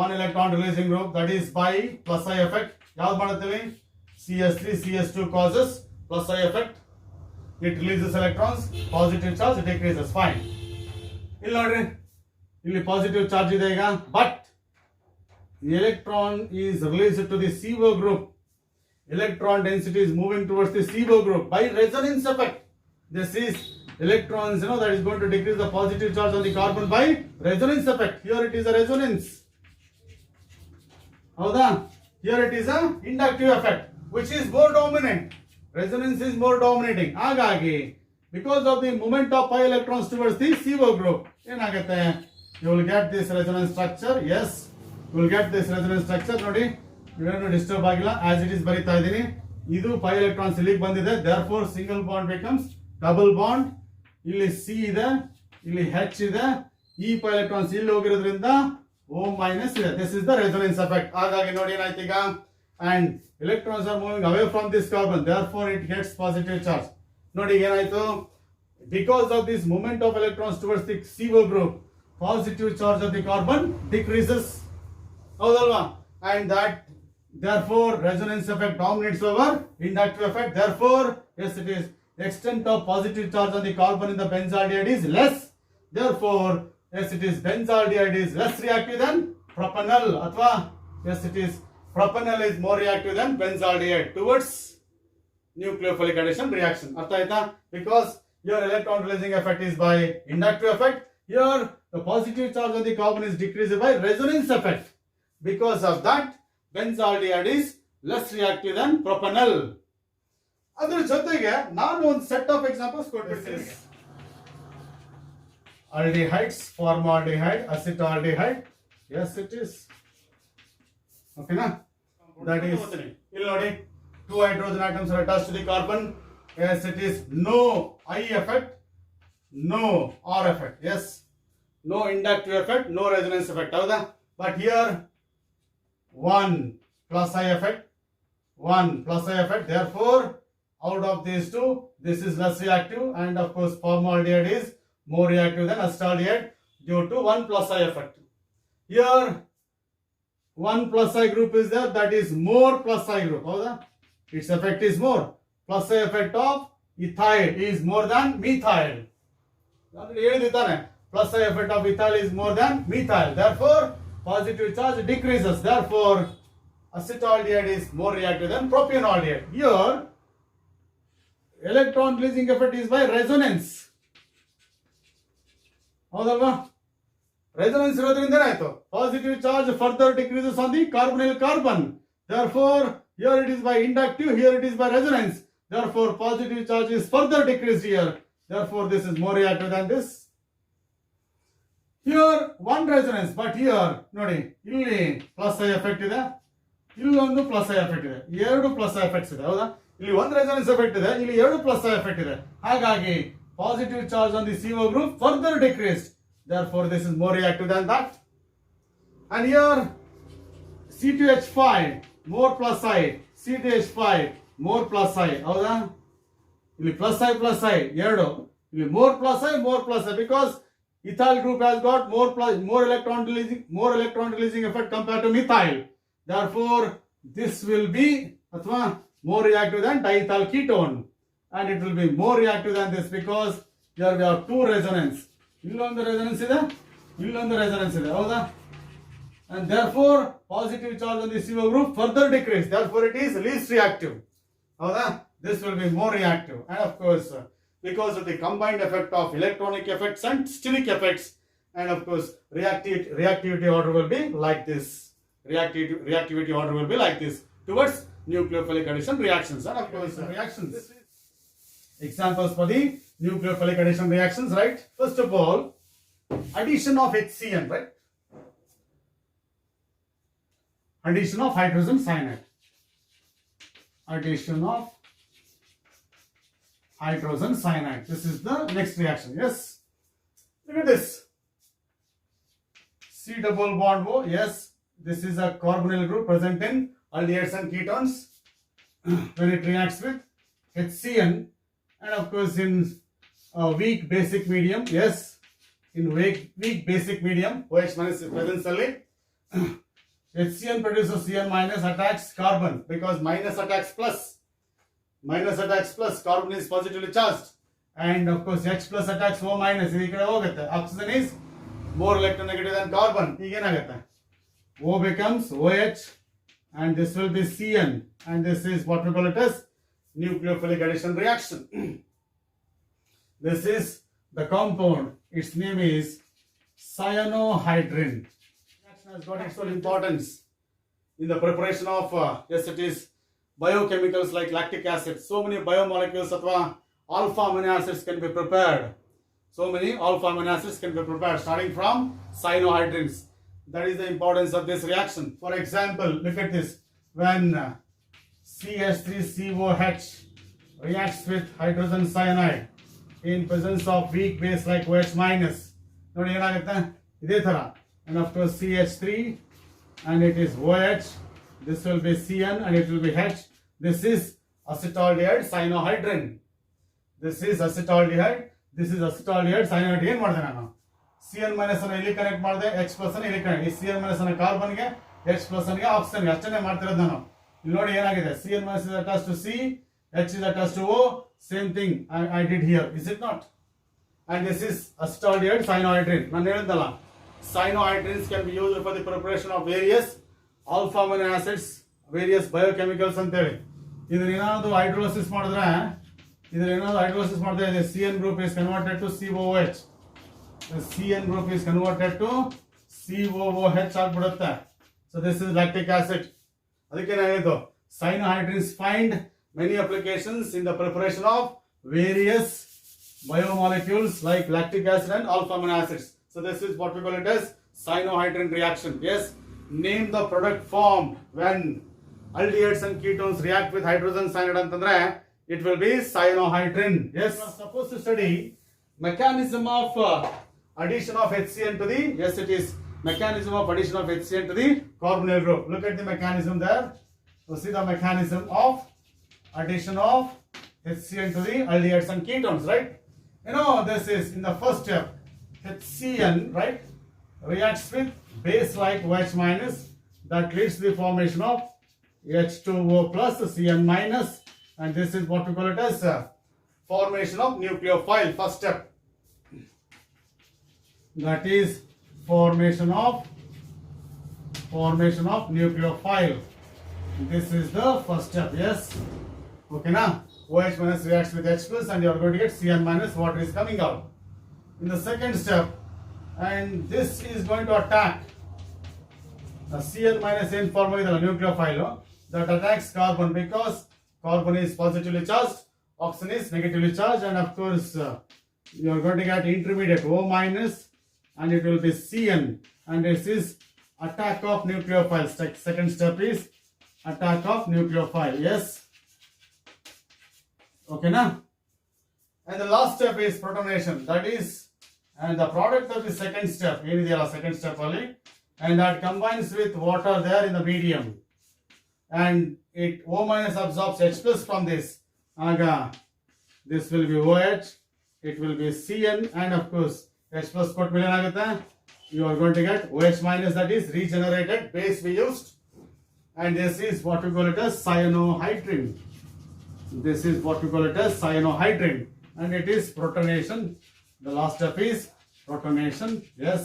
one electron releasing group, that is by plus I effect. ಯಾವ್ದು ಮಾಡುತ್ತೀವಿ? CS3 CS2 causes plus I effect. It releases electrons, positive charge decreases. Fine. ಇಲ್ಲಿ ನೋಡ್ರಿ, ಇಲ್ಲಿ positive charge ಇದೆ ಈಗ, but electron is released to the CO group. Electron density is moving towards the CO group by resonance effect. This is electrons, that is going to decrease the positive charge on the carbon by resonance effect. Here it is a resonance. Howda? Here it is a inductive effect, which is more dominant. Resonance is more dominating. Hagagi, because of the movement of pi electrons towards the CO group, ಏನಾಗುತ್ತೆ? You will get this resonance structure. Yes, you will get this resonance structure. ನೋಡಿ, ಇವೇನು disturb ಆಗಿಲ್ಲ, as it is ಬರೀತಾ ಇದ್ದೀನಿ. ಇದು pi electrons ಇಲ್ಲಿಗೆ ಬಂದಿದೆ, therefore single bond becomes double bond. ಇಲ್ಲಿ C ಇದೆ, ಇಲ್ಲಿ H ಇದೆ, ಈ pi electrons ಇಲ್ಲಿ ಹೋಗಿರೋದ್ರಿಂದ O minus ಇದೆ. This is the resonance effect. ಹಾಗಾಗಿ ನೋಡಿ ಏನಾಯ್ತು ಈಗ, and electrons are moving away from this carbon, therefore it gets positive charge. ನೋಡಿ ಏನಾಯ್ತು, because of this movement of electrons towards the CO group, positive charge of the carbon decreases. ಹೌದಲ್ವಾ? And that therefore resonance effect dominates over inductive effect. Therefore, yes, it is extent of positive charge on the carbon in the benzaldehyde is less. Therefore, yes, it is benzaldehyde is less reactive than propanol. Athwa, yes, it is propanol is more reactive than benzaldehyde towards nucleophilic addition reaction. Artha aita? Because your electron releasing effect is by inductive effect. Here, the positive charge on the carbon is decreased by resonance effect. Because of that, benzaldehyde is less reactive than propanol. ಅದರ ಜೊತೆಗೆ ನಾನು ಒಂದು set of examples ಕೊಟ್ಟಿರ್ತೀನಿ. aldehydes, formaldehyde, acetaldehyde. Yes, it is. ಓಕೆನಾ? That is, ಇಲ್ಲಿ ನೋಡಿ, 2 hydrogen atoms are attached to the carbon. Yes, it is no I effect, no R effect. Yes, no inductive effect, no resonance effect. ಹೌದಾ? But here 1 plus I effect, 1 plus I effect. Therefore, out of these two, this is less reactive, and of course, formaldehyde is more reactive than acetaldehyde due to 1 plus I effect. Here, 1 plus I group is there, that is more plus I group. How's that? Its effect is more. Plus I effect of ethyl is more than methyl. Plus I effect of ethyl is more than methyl. Therefore, positive charge decreases. Therefore, acetaldehyde is more reactive than propanoldehyde. Here, electron releasing effect is by resonance. ಹೌದಲ್ವಾ? Resonance ಇರೋದ್ರಿಂದ ಏನಾಯ್ತು, positive charge further decreases on the carbonyl carbon. Therefore, here it is by inductive, here it is by resonance. Therefore, positive charge is further decreased here. Therefore, this is more reactive than this. Here one resonance, but here ನೋಡಿ, ಇಲ್ಲಿ plus I effect ಇದೆ, ಇಲ್ಲೊಂದು plus I effect ಇದೆ, ಎರಡು plus I effects ಇದೆ. ಹೌದಾ? ಇಲ್ಲಿ ಒಂದು ರೆಸೊನೆನ್ಸ್ ಎಫೆಕ್ಟ್ ಇದೆ, ಇಲ್ಲಿ ಎರಡು ಪ್ಲಸ್ ಐ ಎಫೆಕ್ಟ್ ಇದೆ. ಹಾಗಾಗಿ positive charge on the CO group further decreased. Therefore, this is more reactive than that. And here C2H5 more plus I, C2H5 more plus I. ಹೌದಾ? ಇಲ್ಲಿ plus I ಎರಡು, ಇಲ್ಲಿ more plus I because ethyl group has got more electron releasing effect compared to methyl. Therefore, this will be ಅಥವಾ more reactive than diethyl ketone. And it will be more reactive than this because here we have two resonance. ಇಲ್ಲೊಂದು resonance ಇದೆ, ಇಲ್ಲೊಂದು resonance ಇದೆ. ಹೌದಾ? And therefore, positive charge on the CO group further decrease. Therefore, it is least reactive. ಹೌದಾ? This will be more reactive. And of course, because of the combined effect of electronic effects and steric effects, and of course, reactivity order will be like this. Reactivity order will be like this towards nucleophilic addition reactions. And of course, reactions. Examples for the nucleophilic addition reactions, right? First of all, addition of HCN, right? Addition of hydrogen cyanide. Addition of hydrogen cyanide. This is the next reaction. Yes. Look at this. C double bond O. Yes. This is a carbonyl group present in aldehydes and ketones when it reacts with HCN. And of course, in weak basic medium, yes, in weak basic medium, OH minus presence only, HCN produces Cn minus, attacks carbon because minus attacks plus. Carbon is positively charged, and of course H plus attacks O minus. Oxygen is more electronegative than carbon. ಈಗೇನಾಗುತ್ತೆ? O becomes OH and this will be CN and this is what we call it as nucleophilic addition reaction. This is the compound. Its name is cyanohydrin. Reaction has got its own importance in the preparation of yes, it is biochemicals like lactic acid. So many biomolecules athwa alpha amino acids can be prepared. So many alpha amino acids can be prepared starting from cyanohydrins. That is the importance of this reaction. For example, look at this. When CH3COH reacts with hydrogen cyanide in presence of weak base like OH minus. ನೋಡಿ ಏನಾಗುತ್ತೆ? ಇದೇ ತರ. And of course CH3 and it is OH. This will be CN and it will be H. This is acetaldehyde cyanohydrin. This is acetaldehyde. This is acetaldehyde cyanide. ಏನು ಮಾಡಿದೆ ನಾನು? CN minus ಅನ್ನು ಇಲ್ಲಿ connect ಮಾಡಿದೆ, H plus ಅನ್ನು ಇಲ್ಲಿ connect. ಈ CN minus ಅನ್ನು ಕಾರ್ಬನ್ ಗೆ, H plus ಅನ್ನು ಆಕ್ಸಿಜನ್ ಗೆ ಅಷ್ಟೇ ಮಾಡ್ತಿರೋದು ನಾನು. ಇಲ್ಲಿ ನೋಡಿ ಏನಾಗಿದೆ? CN minus is attached to C, H is attached to O. Same thing I did here. Is it not? And this is acetaldehyde cyanohydrin. ನಾನು ಹೇಳಿದ್ದಲ್ಲ, cyanohydrins can be used for the preparation of various alpha amino acids, various biochemicals ಅಂತ ಹೇಳಿ. ಇದನ್ನ ಏನಾದ್ರು hydrolysis ಮಾಡಿದ್ರೆ CN group is converted to COOH. The CN group is converted to COOH ಆಗ್ಬಿಡುತ್ತೆ. So this is lactic acid. ಅದಕ್ಕೆ ನಾನು ಹೇಳಿದ್ದು cyanohydrins find many applications in the preparation of various biomolecules like lactic acid and alpha amino acids. So this is what we call it as cyanohydrin reaction. Yes, name the product formed when aldehydes and ketones react with hydrogen cyanide ಅಂತಂದ್ರೆ it will be cyanohydrin. Yes, we are supposed to study mechanism of addition of HCN to the, yes, it is mechanism of addition of HCN to the carbonyl group. Look at the mechanism there. So see the mechanism of addition of HCN to the aldehydes and ketones, right? You know, this is in the first step, HCN, right, reacts with base like OH minus, that leads to the formation of H2O plus CN minus, and this is what we call it as formation of nucleophile. First step, that is formation of nucleophile. This is the first step. Yes, okay now OH minus reacts with H plus and you are going to get CN minus, water is coming out. In the second step, and this is going to attack the CN minus in form of the nucleophile that attacks carbon because carbon is positively charged, oxygen is negatively charged, and of course you are going to get intermediate O minus and it will be CN, and this is attack of nucleophile. Second step is attack of nucleophile. Yes, okay now, and the last step is protonation. That is, and the product of the second step, second step only, and that combines with water there in the medium, and it O minus absorbs H plus from this. This will be OH, it will be CN, and of course H plus ಕೊಟ್ಮೇಲೆ ಏನಾಗುತ್ತೆ? You are going to get OH minus, that is regenerated base we used, and this is what we call it as cyanohydrin. This is what we call it as cyanohydrin, and it is protonation. The last step is protonation. Yes,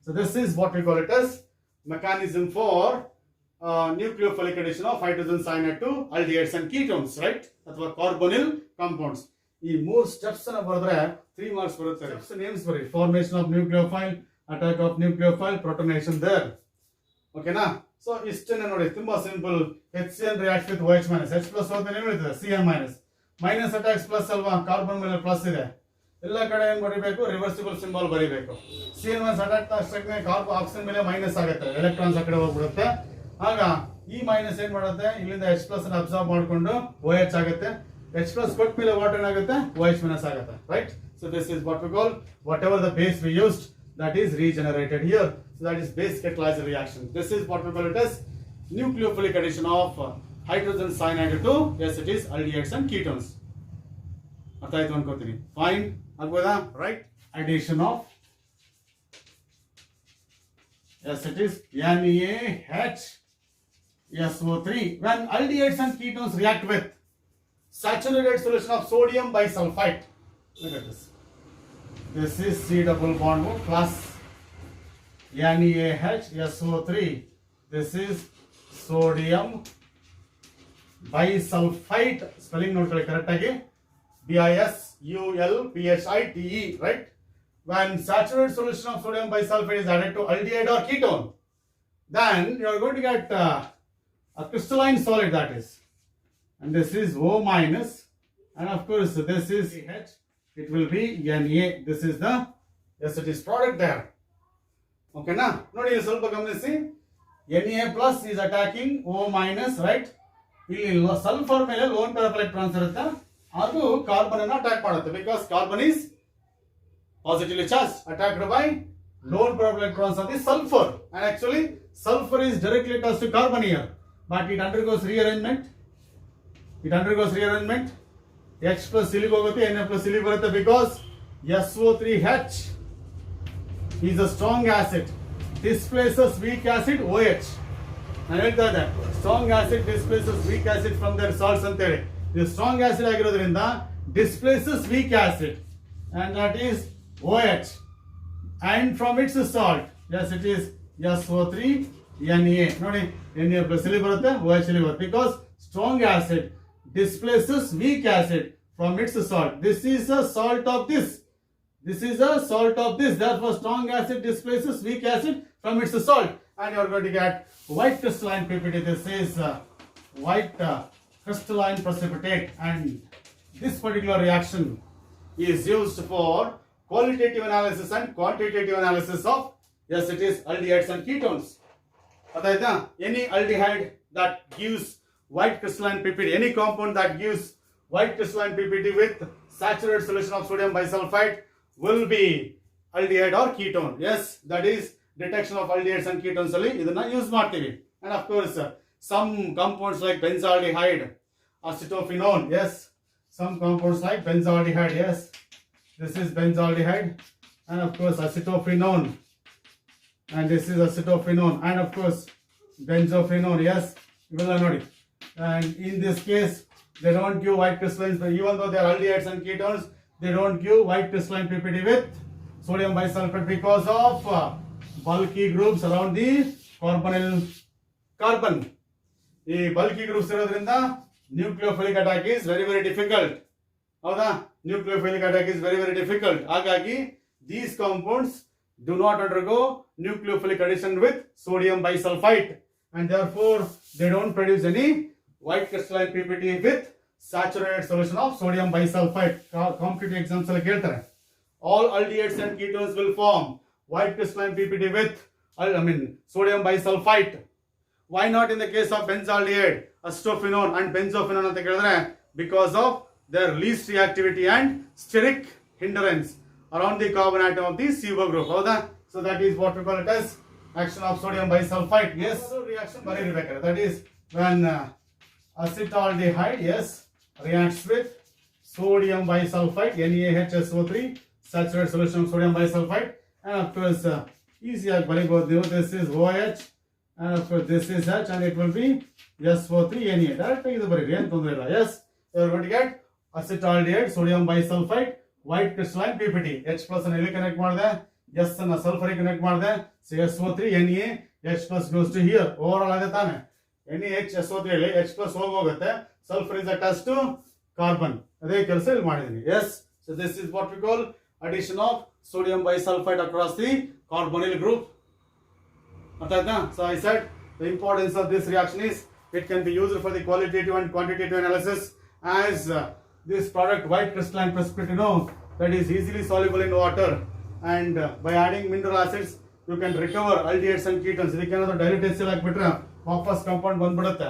so this is what we call it as mechanism for nucleophilic addition of hydrogen cyanide to aldehydes and ketones, right? ಅಥವಾ carbonyl compounds. ಈ 3 steps ಅನ್ನು ಬರೆದ್ರೆ 3 marks ಬರುತ್ತೆ. Steps names ಬರಿ: formation of nucleophile, attack of nucleophile, protonation there. ಓಕೆನಾ? So ಇಷ್ಟನ್ನೇ ನೋಡಿ, ತುಂಬಾ simple. HCN reacts with OH minus, H plus ಹೋದ್ಮೇಲೆ ಏನು ಇರ್ತದೆ? CN minus. Minus attacks plus ಅಲ್ವಾ, ಕಾರ್ಬನ್ ಮೇಲೆ ಪ್ಲಸ್ ಇದೆ. ಎಲ್ಲ ಕಡೆ ಏನ್ ಬರೀಬೇಕು? ರಿವರ್ಸಿಬಲ್ ಸಿಂಬಲ್ ಬರೀಬೇಕು. CN minus ಅಟ್ಯಾಕ್ ತಕ್ಷಣ ಕಾರ್ಬನ್ ಆಕ್ಸಿಜನ್ ಮೇಲೆ ಮೈನಸ್ ಆಗುತ್ತೆ, ಎಲೆಕ್ಟ್ರಾನ್ಸ್ ಆ ಕಡೆ ಹೋಗ್ಬಿಡುತ್ತೆ. ಆಗ ಈ ಮೈನಸ್ ಏನ್ ಮಾಡುತ್ತೆ? ಇಲ್ಲಿಂದ H plus ಅನ್ನು ಅಬ್ಸಾರ್ಬ್ ಮಾಡಿಕೊಂಡು OH ಆಗುತ್ತೆ. H plus ಕೊಟ್ಟ ಮೇಲೆ ವಾಟರ್ ಏನಾಗುತ್ತೆ? OH minus ಆಗುತ್ತೆ, right? So this is what we call, whatever the base we used, that is regenerated here. So that is base catalyzer reaction. This is what we call it as nucleophilic addition of hydrogen cyanide to, yes, it is aldehydes and ketones. ಅರ್ಥ ಆಯ್ತು ಅನ್ಕೋತೀನಿ. Fine ಆಗ್ಬೋದಾ? Right. Addition of, yes, it is NaHSO3 when aldehydes and ketones react with saturated solution of sodium bisulfite. Look at this. This is C double bond plus NaHSO3. This is sodium bisulfite. Spelling note correct again. BiSulphite, right? When saturated solution of sodium bisulfite is added to aldehyde or ketone, then you are going to get a crystalline solid, that is. And this is O minus, and of course this is H. It will be Na. This is the, yes, it is product there. Okay, na? Nodi ಸ್ವಲ್ಪ ಗಮನಿಸಿ. Na plus is attacking O minus, right? ಇಲ್ಲಿ sulphur ಮೇಲೆ lone pair of electrons ಇರುತ್ತೆ, ಅದು carbon ಅನ್ನು attack ಮಾಡುತ್ತೆ, because carbon is positively charged, attacked by lone pair of electrons of the sulfur, and actually sulfur is directly attached to carbon here, but it undergoes rearrangement. H plus ಇಲ್ಲಿಗೆ ಹೋಗುತ್ತೆ, Na plus ಇಲ್ಲಿಗೆ ಬರುತ್ತೆ, because SO3H is a strong acid, displaces weak acid OH. ನಾನು ಹೇಳ್ತಾ ಇದ್ದೆ, strong acid displaces weak acid from their salts ಅಂತ ಹೇಳಿ. ಇದು ಸ್ಟ್ರಾಂಗ್ ಆಸಿಡ್ ಆಗಿರೋದ್ರಿಂದ displaces weak acid, and that is OH, and from its salt, yes, it is SO3Na. ನೋಡಿ, Na plus ಇಲ್ಲಿ ಬರುತ್ತೆ, OH ಇಲ್ಲಿ ಬರುತ್ತೆ, because strong acid displaces weak acid from its salt. This is a salt of this. Therefore, strong acid displaces weak acid from its salt, and you are going to get white crystalline PPT. This is white crystalline precipitate, and this particular reaction is used for qualitative analysis and quantitative analysis of, yes, it is aldehydes and ketones. Ataita, any aldehyde that gives white crystalline PPT, any compound that gives white crystalline PPT with saturated solution of sodium bisulfite will be aldehyde or ketone. Yes, that is detection of aldehydes and ketones alli idana use ಮಾಡ್ತೀವಿ. And of course some compounds like benzaldehyde, acetophenone, yes, some compounds like benzaldehyde, yes, this is benzaldehyde, and of course acetophenone, and this is acetophenone, and of course benzophenone, yes, iveಲ್ಲ ನೋಡಿ. And in this case they don't give white crystallines, but even though they are aldehydes and ketones, they don't give white crystalline PPT with sodium bisulfite because of bulky groups around the carbonyl carbon. ಈ bulky groups ಇರೋದ್ರಿಂದ nucleophilic attack is very difficult. ಹೌದಾ? Nucleophilic attack is very difficult. ಹಾಗಾಗಿ these compounds do not undergo nucleophilic addition with sodium bisulfite, and therefore they don't produce any white crystalline PPT with saturated solution of sodium bisulfite. Competitive exams ಅಲ್ಲಿ ಕೇಳ್ತಾರೆ. All aldehydes and ketones will form white crystalline PPT with sodium bisulfite. Why not in the case of benzaldehyde, acetophenone and benzophenone ಅಂತ ಕೇಳಿದ್ರೆ, because of their least reactivity and steric hindrance around the carbon atom of the CO group. ಹೌದಾ? So that is what we call it as action of sodium bisulfite. Yes, reaction ಬರೀಬೇಕಾದ್ರೆ, that is when acetaldehyde, yes, reacts with sodium bisulfite, NaHSO3, saturated solution of sodium bisulfite, and of course easiಯಾಗಿ ಬರೀಬಹುದು ನೀವು. This is OH, and of course this is H, and it will be SO3Na. Direct ಇದು ಬರೀರಿ, ಏನು ತೊಂದರೆ ಇಲ್ಲ. Yes, you are going to get acetaldehyde, sodium bisulfite, white crystalline PPT. H plus ಅನ್ನು ಇಲ್ಲಿ connect ಮಾಡಿದೆ, S ಅನ್ನು ಸಲ್ಫರಿಗೆ connect ಮಾಡಿದೆ, so SO3Na, H plus goes to here. Over all ಅದೇ ತಾನೆ, NaHSO3 ಅಲ್ಲಿ H plus ಹೋಗುತ್ತೆ, sulfur is attached to carbon. ಅದೇ ಕೆಲಸ ಇಲ್ಲಿ ಮಾಡಿದ್ದೀನಿ. Yes, so this is what we call addition of sodium bisulfite across the carbonyl group. So I said the importance of this reaction is it can be used for the qualitative and quantitative analysis, as this product white crystalline precipitate that is easily soluble in water, and by adding mineral acids you can recover aldehydes and ketones. ಇದಕ್ಕೇನಾದರೂ dilute acid ಹಾಕ್ಬಿಟ್ರೆ ವಾಪಸ್ compound ಬಂದ್ಬಿಡುತ್ತೆ.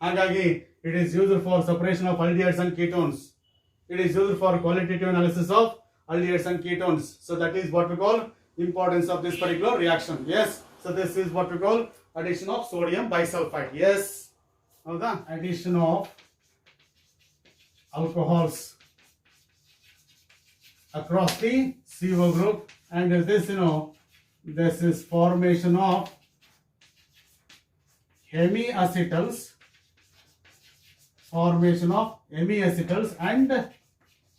ಹಾಗಾಗಿ it is used for separation of aldehydes and ketones. It is used for qualitative analysis of aldehydes and ketones. So that is what we call importance of this particular reaction. Yes, so this is what we call addition of sodium bisulfite. Yes, howda? Addition of alcohols across the CO group, and this this is formation of hemiacetals, and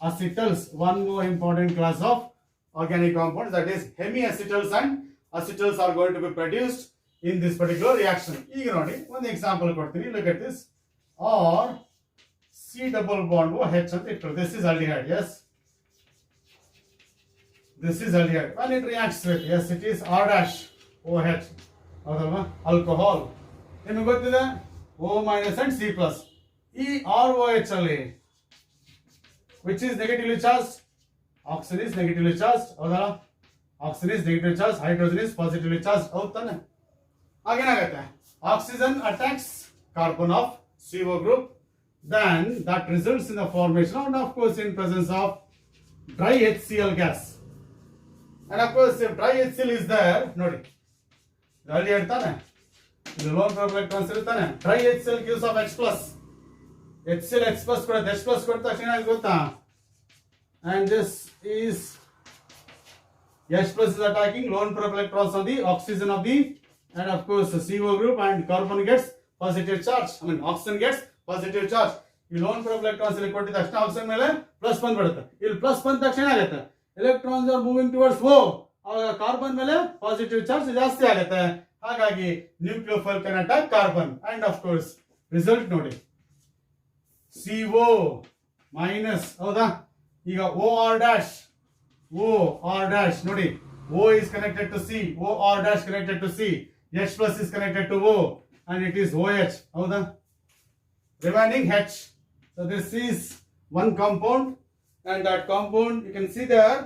acetals. One more important class of organic compounds, that is hemiacetals and acetals are going to be produced in this particular reaction. ಈಗ ನೋಡಿ ಒಂದು example ಕೊಡ್ತೀನಿ. Look at this. Or C double bond OH ಅಂತ ಇಟ್ಟು. This is aldehyde. Yes. This is aldehyde. When it reacts with, yes, it is R dash OH. ಹೌದಲ್ವಾ? Alcohol. ನಿಮಗೆ ಗೊತ್ತಿದೆ O minus and C plus. ಈ ROH ಅಲ್ಲಿ which is negatively charged? Oxygen is negatively charged. ಹೌದಾ? Oxygen is negatively charged, hydrogen is positively charged. ಹೌದು ತಾನೆ? ಆಗೇನಾಗುತ್ತೆ? Oxygen attacks carbon of CO group, then that results in the formation and of course in presence of dry HCl gas. And of course if dry HCl is there, ನೋಡಿ ಗಾಳಿ ಹೇಳ್ತಾನೆ ಇದು loan propyl electrons ಇರ್ತಾನೆ. Dry HCl gives off H plus. HCl H plus ಕೊಡುತ್ತೆ. H plus ಕೊಟ್ಟ ತಕ್ಷಣ ಏನಾಗುತ್ತೆ ಗೊತ್ತಾ? And this is H plus is attacking lone pair of electrons on the oxygen of the, and of course the CO group, and carbon gets positive charge. I mean oxygen gets positive charge. ಈ lone pair of electrons ಇಲ್ಲಿ ಕೊಟ್ಟಿದ ತಕ್ಷಣ oxygen ಮೇಲೆ plus ಬಂದ್ಬಿಡುತ್ತೆ. ಇಲ್ಲಿ plus ಬಂದ ತಕ್ಷಣ ಏನಾಗುತ್ತೆ? Electrons are moving towards O. ಆಗ ಕಾರ್ಬನ್ ಮೇಲೆ ಪಾಸಿಟಿವ್ ಚಾರ್ಜ್ ಜಾಸ್ತಿ ಆಗುತ್ತೆ. ಹಾಗಾಗಿ nucleophile can attack carbon, and of course result ನೋಡಿ CO ಮೈನಸ್. ಹೌದಾ? ಈಗ OR dash ನೋಡಿ O is connected to C, OR dash connected to C, H plus is connected to O, and it is OH. ಹೌದಾ? Remaining H. So this is one compound, and that compound you can see there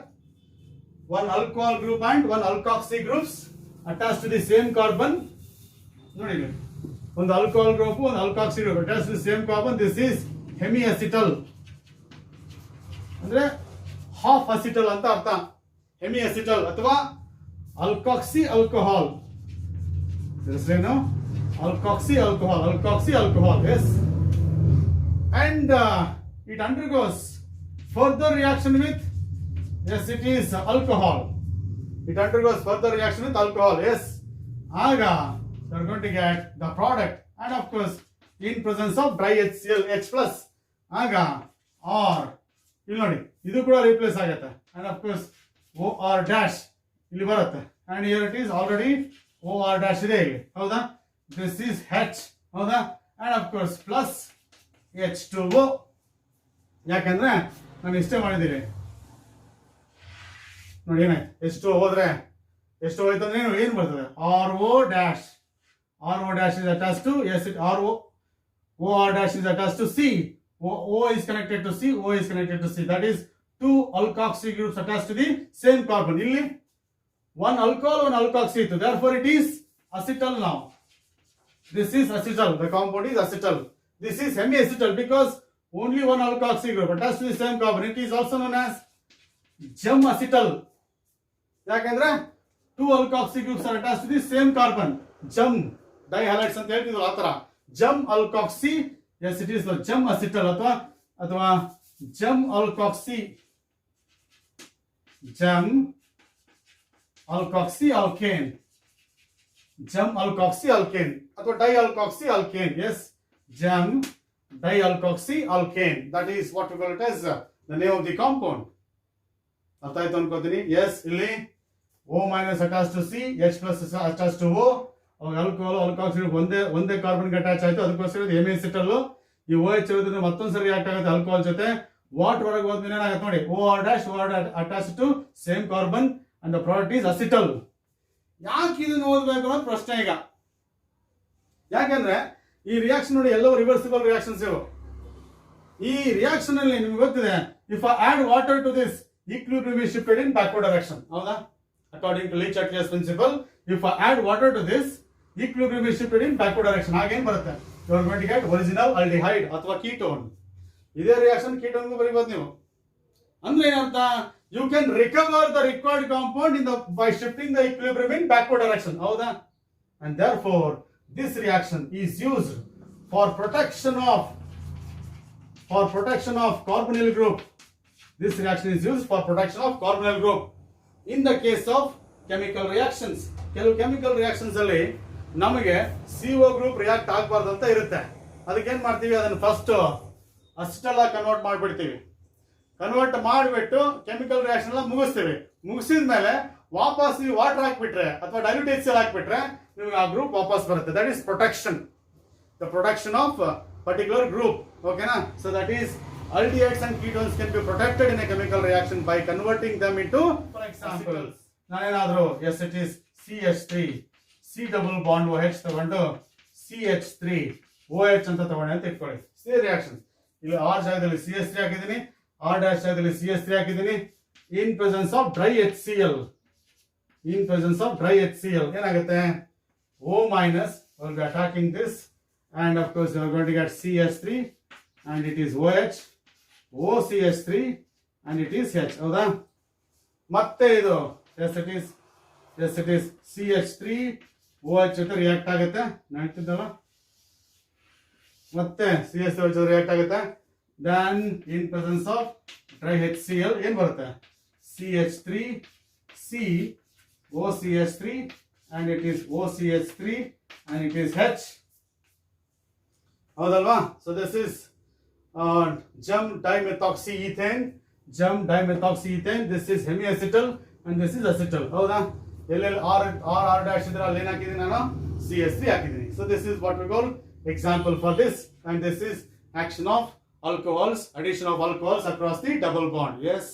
one alcohol group and one alkoxy groups attached to the same carbon. ನೋಡಿ ಒಂದು alcohol group ಒಂದು alkoxy group attached to the same carbon. This is hemiacetal. ಅಂದ್ರೆ half ಅಸಿಟಲ್ ಅಂತ ಅರ್ಥ. ಹೆಮಿಅಸಿಟಲ್ ಅಥವಾ ಅಲ್ಕಾಕ್ಸಿ alcohol. ಏನು? ಅಲ್ಕಾಕ್ಸಿ alcohol. Yes. And it undergoes further reaction with, yes, it is alcohol. It undergoes further reaction with alcohol. Yes. Aga you are going to get the product, and of course in presence of dry HCl H plus. Aga or ಇಲ್ಲಿ ನೋಡಿ ಇದು ಕೂಡ replace ಆಗುತ್ತೆ, and of course OR dash ಇಲ್ಲಿ ಬರುತ್ತೆ, and here it is already OR dash ಇದೆ ಇಲ್ಲಿ. ಹೌದಾ? This is H. ಹೌದಾ? And of course plus H2O. ಯಾಕಂದ್ರೆ ನಾನು ಇಷ್ಟೇ ಮಾಡಿದ್ದೀನಿ ನೋಡಿ. ಏನಾಯ್ತು? H2O ಹೋದ್ರೆ ಎಷ್ಟು ಹೋಯ್ತು ಅಂದ್ರೆ ಏನು ಬರ್ತದೆ? RO dash is attached to, yes, it OR dash is attached to C. O is connected to C, O is connected to C. That is two alkoxy groups attached to the same carbon. Illi one alcohol, one alkoxy. Therefore it is acetal now. This is acetal. The compound is acetal. This is hemiacetal because only one alkoxy group attached to the same carbon. It is also known as gem acetal. ಯಾಕಂದ್ರೆ two alkoxy groups are attached to the same carbon. Gem dihalides ಅಂತ ಹೇಳ್ತಿದ್ರು ಆ ತರ. Gem alkoxy. Yes, it is the gem acetal ಅಥವಾ gem alkoxy alkane. Gem alkoxy alkane ಅಥವಾ dialkoxy alkane. Yes, gem dialkoxy alkane. That is what we call it as the name of the compound. ಅರ್ಥ ಆಯ್ತು ಅನ್ಕೋತೀನಿ. S, ಇಲ್ಲಿ O minus attached to C, H plus attached to O. Alcohol alkoxy ಒಂದೇ carbon attach ಆಯ್ತು, ಅದಕ್ಕೋಸ್ಕರ hemiacetal. ಈ OH ಇರೋದ್ರಿಂದ ಮತ್ತೊಂದ್ಸರಿ ರಿಯಾಕ್ಟ್ ಆಗುತ್ತೆ ಆಲ್ಕೋಹಾಲ್ ಜೊತೆ. ವಾಟರ್ ಹೊರಗೆ ಹೋದ್ಮೇಲೆ ಏನಾಗುತ್ತೆ ನೋಡಿ, OR dash attach to same carbon and the product is acetal. ಯಾಕೆ ಇದನ್ನು ಓದಬೇಕು ಅನ್ನೋದು ಪ್ರಶ್ನೆ ಈಗ. ಯಾಕಂದ್ರೆ ಈ ರಿಯಾಕ್ಷನ್ ನೋಡಿ ಎಲ್ಲವೂ ರಿವರ್ಸಿಬಲ್ ರಿಯಾಕ್ಷನ್ಸ್ ಇವು. ಈ ರಿಯಾಕ್ಷನ್ ಅಲ್ಲಿ ನಿಮ್ಗೆ ಗೊತ್ತಿದೆ, if I add water to this equilibrium is shifted in backward direction. ಹೌದಾ? According to Le-Chatelier's principle, if I add water to this, equilibrium is shifted in backward direction. ಆಗೇನ್ ಬರುತ್ತೆ? You are going to get original aldehyde ಅಥವಾ ketone. ಇದೇ reaction ketone ಗೂ ಬರೀಬಹುದು ನೀವು. ಅಂದ್ರೆ ಏನಂತ? You can recover the required compound by shifting the equilibrium in backward direction. ಹೌದಾ? And therefore this reaction is used for protection of carbonyl group. This reaction is used for protection of carbonyl group. In the case of chemical reactions, ಕೆಲವು chemical reactions ಅಲ್ಲಿ ನಮಗೆ CO group react ಆಗಬಾರ್ದು ಅಂತ ಇರುತ್ತೆ. ಅದಕ್ಕೆ ಏನ್ ಮಾಡ್ತೀವಿ, ಅದನ್ನ ಫಸ್ಟ್ ಅಸಿಟಲ್ ಆಗಿ ಕನ್ವರ್ಟ್ ಮಾಡ್ಬಿಡ್ತೀವಿ. ಕನ್ವರ್ಟ್ ಮಾಡಿಬಿಟ್ಟು ಕೆಮಿಕಲ್ ರಿಯಾಕ್ಷನ್ ಎಲ್ಲ ಮುಗಿಸ್ತೀವಿ. ಮುಗಿಸಿದ ಮೇಲೆ ವಾಪಸ್ ನೀವು ವಾಟರ್ ಹಾಕ್ಬಿಟ್ರೆ ಅಥವಾ ಡೈಲ್ಯೂಟ್ HCl ಹಾಕ್ಬಿಟ್ರೆ ನಿಮಗೆ ಆ ಗ್ರೂಪ್ ವಾಪಸ್ ಬರುತ್ತೆ. That is protection, the protection of particular group. ಓಕೆನಾ? So that is aldehydes and ketones can be protected in a chemical reaction by converting them into, for example, ನಾನೇನಾದ್ರೂ yes it is CH3 C double bond OH ತಗೊಂಡು CH3 OH ಅಂತ ತಗೊಂಡೆ ಅಂತ ಇಟ್ಕೊಳ್ಳಿ. Same reaction. ಇಲ್ಲಿ R ಜಾಗದಲ್ಲಿ CH3 ಹಾಕಿದ್ದೀನಿ, R dash ಜಾಗದಲ್ಲಿ CH3 ಹಾಕಿದ್ದೀನಿ. In presence of dry HCl, in presence of dry HCl ಏನಾಗುತ್ತೆ? O minus will be attacking this, and of course you are going to get CH3 and it is OH, OCH3 and it is H. ಹೌದಾ? ಮತ್ತೆ ಇದು yes it is CH3 OH ಜೊತೆ react ಆಗುತ್ತೆ. ನಡೀತಿದ್ದಲ್ಲ, ಮತ್ತೆ CH3 ಜೊತೆ react ಆಗುತ್ತೆ. then in presence of dry HCl ಏನ್ ಬರುತ್ತೆ? CH3 C OCH3 and it is OCH3 and it is H. ಹೌದಲ್ವಾ? So this is gum dimethoxyethane, this is hemiacetal and this is acetal. ಹೌದಾ? ಎಲ್ಲೆಲ್ಲಿ R dash ಇದ್ರೆ ಅಲ್ಲಿ ಏನು ಹಾಕಿದ್ದೀನಿ ನಾನು? CH3 ಹಾಕಿದ್ದೀನಿ. So this is what we call example for this, and this is action of alcohols, addition of alcohols across the double bond. Yes,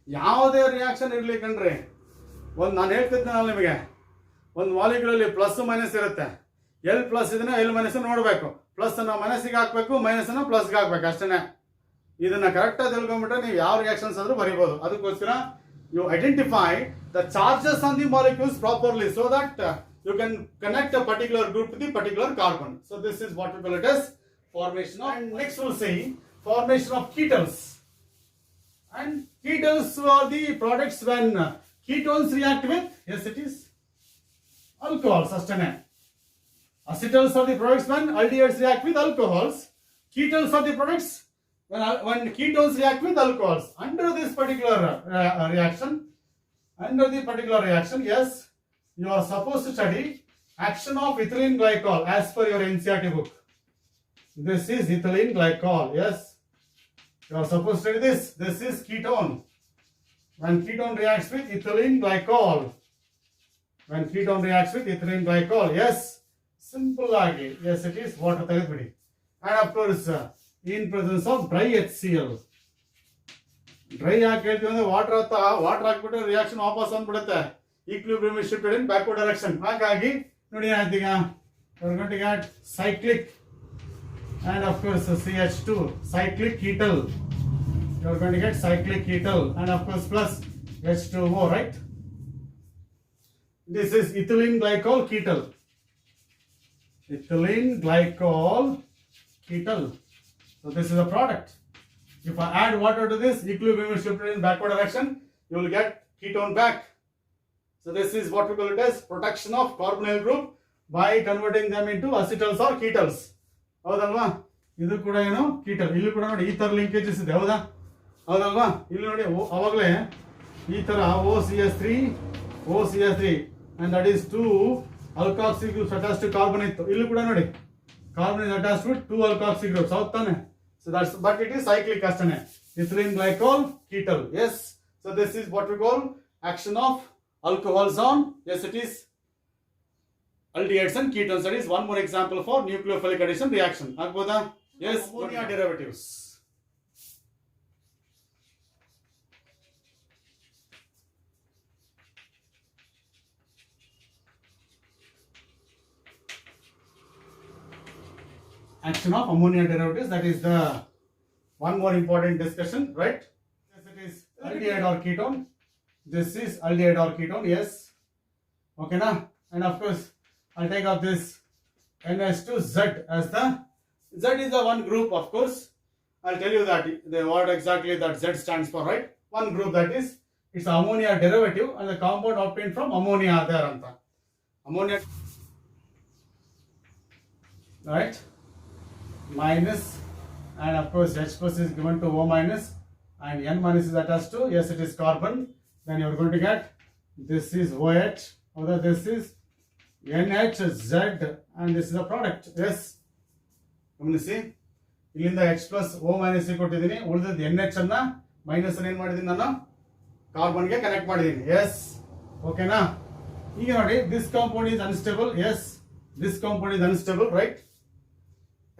ಯಾವುದೇ reaction ಇರ್ಲಿ ಕಣ್ರಿ, ಒಂದು ನಾನು ಹೇಳ್ತಿದ್ದೆ ನಿಮಗೆ, ಒಂದು ಮಾಲಿಕ್ಯೂಲ್ ಅಲ್ಲಿ ಪ್ಲಸ್ ಮೈನಸ್ ಇರುತ್ತೆ. ಎಲ್ ಪ್ಲಸ್ ಇದನ್ನ ಎಲ್ ಮೈನಸ್ ನೋಡಬೇಕು. ಪ್ಲಸ್ ಅನ್ನ ಮೈನಸ್ಗೆ ಹಾಕ್ಬೇಕು, ಮೈನಸ್ ಅನ್ನ ಪ್ಲಸ್ಗೆ ಹಾಕ್ಬೇಕು, ಅಷ್ಟೇನೆ. ಇದನ್ನ ಕರೆಕ್ಟ್ ಆಗಿ ತಿಳ್ಕೊಂಡ್ಬಿಟ್ರೆ ನೀವು ಯಾವ ರಿಯಾಕ್ಷನ್ಸ್ ಆದ್ರೂ ಬರೀಬಹುದು. ಅದಕ್ಕೋಸ್ಕರ you identify the charges on the molecules properly so that you can connect a particular group to the particular carbon. So this is what we call it as formation of. And next we'll see formation of ketones. And ketones are the products when ketones react with, yes it is, alcohols. ಅಷ್ಟೇನೆ. Acetals are the products when aldehydes react with alcohols. Ketones are the products when ketones react with alcohols. Under this particular reaction, yes, you are supposed to study action of ethylene glycol as per your NCERT book. This is ethylene glycol. Yes, you are supposed to study this. This is ketone. When ketone reacts with ethylene glycol. Yes, simple agi. Yes, it is water ತೆಗೆದುಬಿಡಿ. And of course, in presence of dry HCl. Dry ಯಾಕೆ ಹೇಳ್ತೀವಿ ಅಂದ್ರೆ water ಹಾಕ್ಬಿಟ್ಟು reaction ವಾಪಸ್ ಬಂದ್ಬಿಡುತ್ತೆ. Equilibrium is shifted in backward direction. ಹಾಗಾಗಿ ನೋಡಿ ಏನಾಯ್ತು ಈಗ, cyclic and of course CH2 cyclic ketal. You are going to get cyclic ketal and of course plus H2O, right? This is ethylene glycol ketal. So this is a product. If I add water to this, equilibrium is shifted in backward direction, you will get ketone back. So this is what we call it as protection of carbonyl group by converting them into acetals or ketals. ಹೌದಲ್ವಾ? ಇದು ಕೂಡ ಏನು ಕೀಟಲ್. ಇಲ್ಲಿ ಕೂಡ ನೋಡಿ ಈ ತರ linkages ಇದೆ. ಹೌದಲ್ವಾ? ಇಲ್ಲಿ ನೋಡಿ ಅವಾಗಲೇ ಈ ತರ OCH3 and that is 2 alkoxy groups attached to carbon ಇತ್ತು. ಇಲ್ಲಿ ಕೂಡ ನೋಡಿ carbon is attached with 2 alkoxy groups. ಹೌದು ತಾನೆ? So that's, but it is cyclic ಅಷ್ಟೇನೆ. Ethylene glycol ketal. Yes. So this is what we call action of alcohols on, yes it is, aldehydes and ketones. That is one more example for nucleophilic addition reaction. ಆಗ್ಬೋದಾ? Yes. Ammonia derivatives. Action of ammonia derivatives, that is the one more important discussion, right? Yes, it is aldehyde or ketone. This is aldehyde or ketone, yes. Okay, now, and of course, I'll take up this NH2Z as the, Z is the one group, of course. I'll tell you that the word exactly that Z stands for, right? One group, that is, it's ammonia derivative and the compound obtained from ammonia there, anta. Ammonia, right? Minus, and of course H plus is given to O minus and N minus is attached to, yes it is carbon. Then you are going to get, this is OH, or this is NHZ and this is a product. Yes, ಗಮನಿಸಿ, ಇಲ್ಲಿಂದ H plus O minus ಕೊಟ್ಟಿದ್ದೀನಿ, ಉಳಿದ NH ಅನ್ನ minus ಏನು ಮಾಡಿದ್ದೀನಿ ನಾನು ಕಾರ್ಬನ್ಗೆ connect ಮಾಡಿದ್ದೀನಿ. S, ಓಕೆನಾ? ಈಗ ನೋಡಿ, this compound is unstable. Yes, this compound is unstable, right?